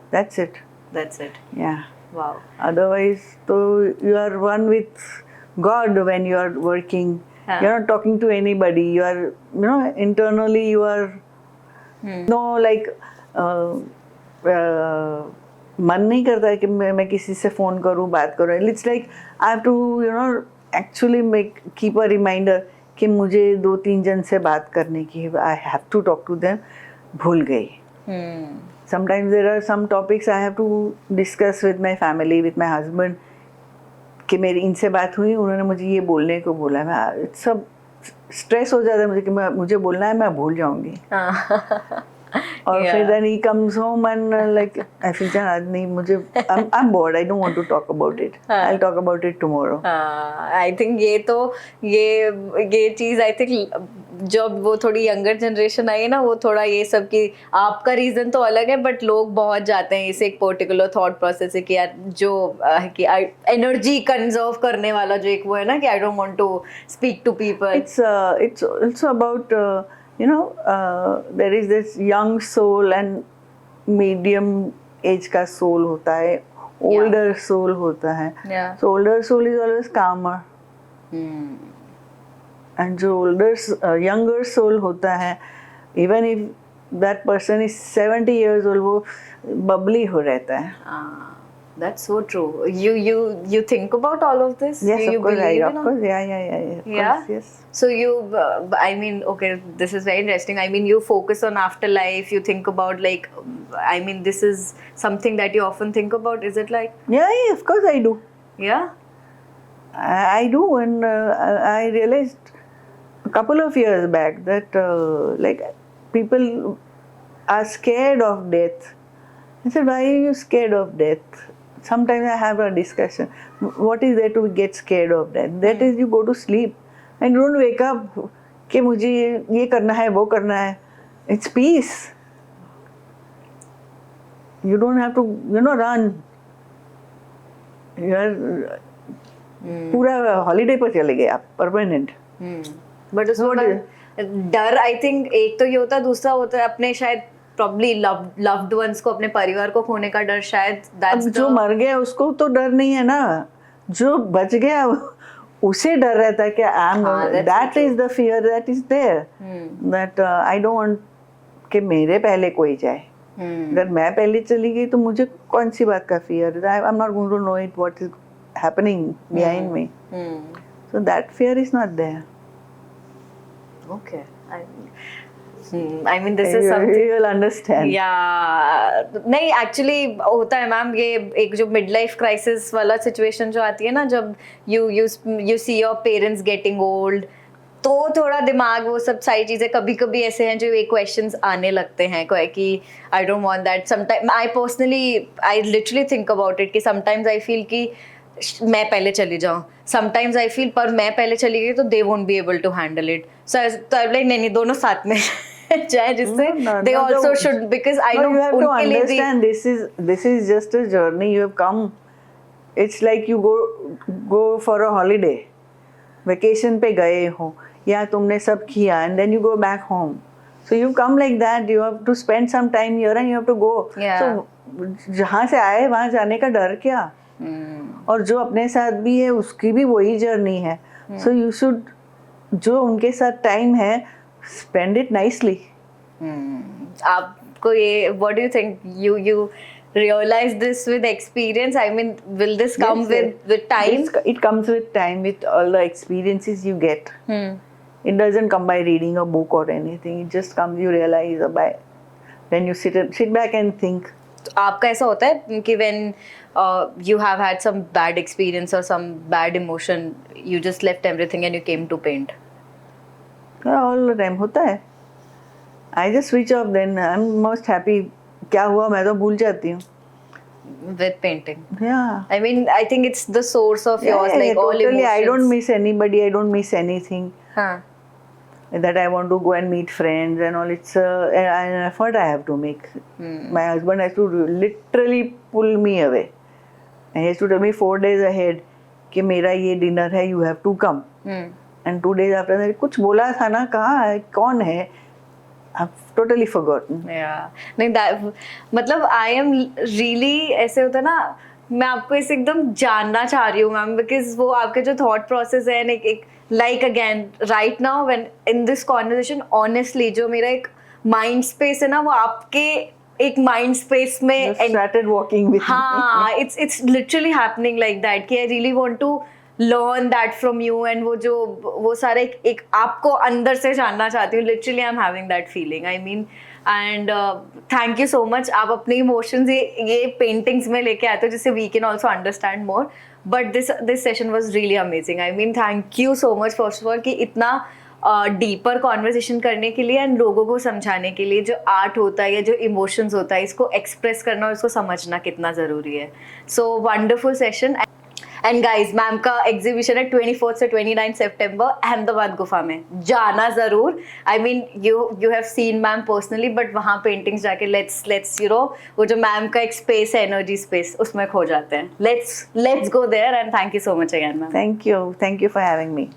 S1: That's it.
S2: That's it.
S1: Yeah.
S2: Wow.
S1: Otherwise, so you are one with God when you are working.
S2: हाँ.
S1: You're not talking to anybody. You are, internally you are no like मन नहीं करता है कि मैं किसी से फ़ोन करूँ बात करूँ. It's like I have to actually make keep a reminder कि मुझे 2-3 जन से बात करने की है. I have to talk to them. भूल गई. Sometimes there are some topics I have to discuss with my family, with my husband कि मेरी इनसे बात हुई, उन्होंने मुझे ये बोलने को बोला. मैं सब स्ट्रेस हो जाता है मुझे कि मुझे बोलना है, मैं भूल जाऊँगी. और फिर then he comes home and like I feel जान नहीं मुझे I'm bored. I don't want to talk about it. I'll talk about it tomorrow.
S2: I think ये चीज़ I think जब वो थोड़ी यंगर जनरेशन आई है ना, वो थोड़ा ये सब कि आपका रीज़न तो अलग है बट लोग बहुत जाते हैं इसे एक पर्टिकुलर थॉट प्रोसेस है कि यार जो कि एनर्जी कंजर्व करने वाला जो एक वो है ना कि I don't want to speak to people.
S1: It's also about there is this young soul and medium age का soul होता है, older soul होता है.
S2: Yeah.
S1: So older soul is always calmer. And जो younger soul होता है, even if that person is 70 years old, वो bubbly हो रहता है.
S2: That's so true. You think about all of this?
S1: Yes,
S2: you
S1: of course.
S2: believe
S1: Of course, yeah. Of course, yes.
S2: So you, I mean, okay, this is very interesting. I mean, you focus on afterlife. You think about like, I mean, this is something that you often think about. Is it like?
S1: Yeah, of course I do.
S2: Yeah.
S1: I do, and I realized a couple of years back that like people are scared of death. I said, why are you scared of death? Sometimes I have a discussion. What is there to get scared of death? That is, you go to sleep and don't wake up कि मुझे ये करना है वो करना है. It's peace. You don't have to run. You are पूरा holiday पर चले गए आप परमानेंट.
S2: बट उसमें डर आई थिंक एक तो ये होता है, दूसरा होता है अपने शायद प्रॉब्ली लव्ड वंस को, अपने परिवार को खोने का डर शायद.
S1: अब जो मर गया उसको तो डर नहीं है ना, जो बच गया उसे डर रहता है कि that is the fear that is there, that I don't want कि मेरे पहले कोई जाए. अगर मैं पहले चली गई तो मुझे कौन सी बात का fear. I am not going to know it what is happening behind me. So that fear is not there.
S2: Okay. I mean this is something
S1: you will understand.
S2: Yeah. नहीं actually होता है मैम, ये एक जो mid life crisis वाला situation जो आती है ना, जब you see your parents getting old, तो थोड़ा दिमाग वो सब सारी चीज़ें कभी कभी ऐसे हैं जो ये क्वेश्चंस आने लगते हैं कि I don't want that. Sometimes I literally think about it कि sometimes I feel कि मैं पहले चली जाऊँ. Sometimes I feel पर मैं पहले चली गई तो they won't be able to handle it. So तो like नहीं दोनों साथ में जाए जिससे they also should, because I know
S1: you have to
S2: उनके लिए भी
S1: understand this is just a journey you have come. It's like you go for a holiday, vacation पे गए हो या तुमने सब किया and then you go back home. So you come like that, you have to spend some time here and you have to go.
S2: Yeah.
S1: So जहाँ से आए वहाँ जाने का डर क्या. और जो अपने साथ भी है उसकी भी वही जर्नी है. सो यू शुड, जो उनके साथ टाइम है, स्पेंड इट नाइसली.
S2: आपको ये what do you think, you realize this with experience? I mean, will this come
S1: Yes,
S2: with time?
S1: It comes with time, with all the experiences you get.
S2: Hmm.
S1: It doesn't come by reading a book or anything. It just comes, you realize by when you sit back and think.
S2: आपका ऐसा होता है कि when you have had some bad experience or some bad emotion, you just left everything and you came to paint?
S1: Yeah, all the time होता है. I just switch off, then I'm most happy. क्या हुआ मैं तो भूल जाती हूँ.
S2: With painting.
S1: Yeah.
S2: I mean, I think it's the source of yours,
S1: Yeah,
S2: like all
S1: totally.
S2: emotions.
S1: I don't miss anybody. I don't miss anything.
S2: हाँ.
S1: That I want to go and meet friends and all. It's an effort I have to make. My husband has to literally pull me away. And he has to tell me 4 days ahead कि मेरा ये dinner है, you have to come. And 2 days after that, कुछ बोला था ना, कहाँ है, कौन है? I've totally forgotten.
S2: Yeah. नहीं that मतलब I am really ऐसे होता है ना, मैं आपको इसे एकदम जानना चाह रही हूँ मैम, because वो आपके जो thought process है ना, एक like again right now when in this conversation honestly जो मेरा एक mind space है ना, वो आपके एक mind space में
S1: You started walking with me.
S2: हाँ, it's literally happening like that कि I really want to learn that from you and वो सारा एक आपको अंदर से जानना चाहती हूँ. Literally I'm having that feeling. I mean, and thank you so much. आप अपने emotions ये paintings में लेके आते हो जिससे we can also understand more. But this session was really amazing. I mean, thank you so much first of all कि इतना डीपर कॉन्वर्सेशन करने के लिए एंड लोगों को समझाने के लिए जो आर्ट होता है या जो इमोशंस होता है इसको एक्सप्रेस करना और इसको समझना कितना ज़रूरी है. So wonderful session. And guys ma'am का एग्जीबिशन है 24 से 29 सितंबर अहमदाबाद गुफा में. जाना ज़रूर. I mean you have seen ma'am personally but वहाँ पेंटिंग्स जाके लेट्स यू नो वो जो मैम का एक स्पेस है, एनर्जी स्पेस, उसमें खो जाते हैं. Let's go there and thank you so much again ma'am.
S1: Thank you for having me.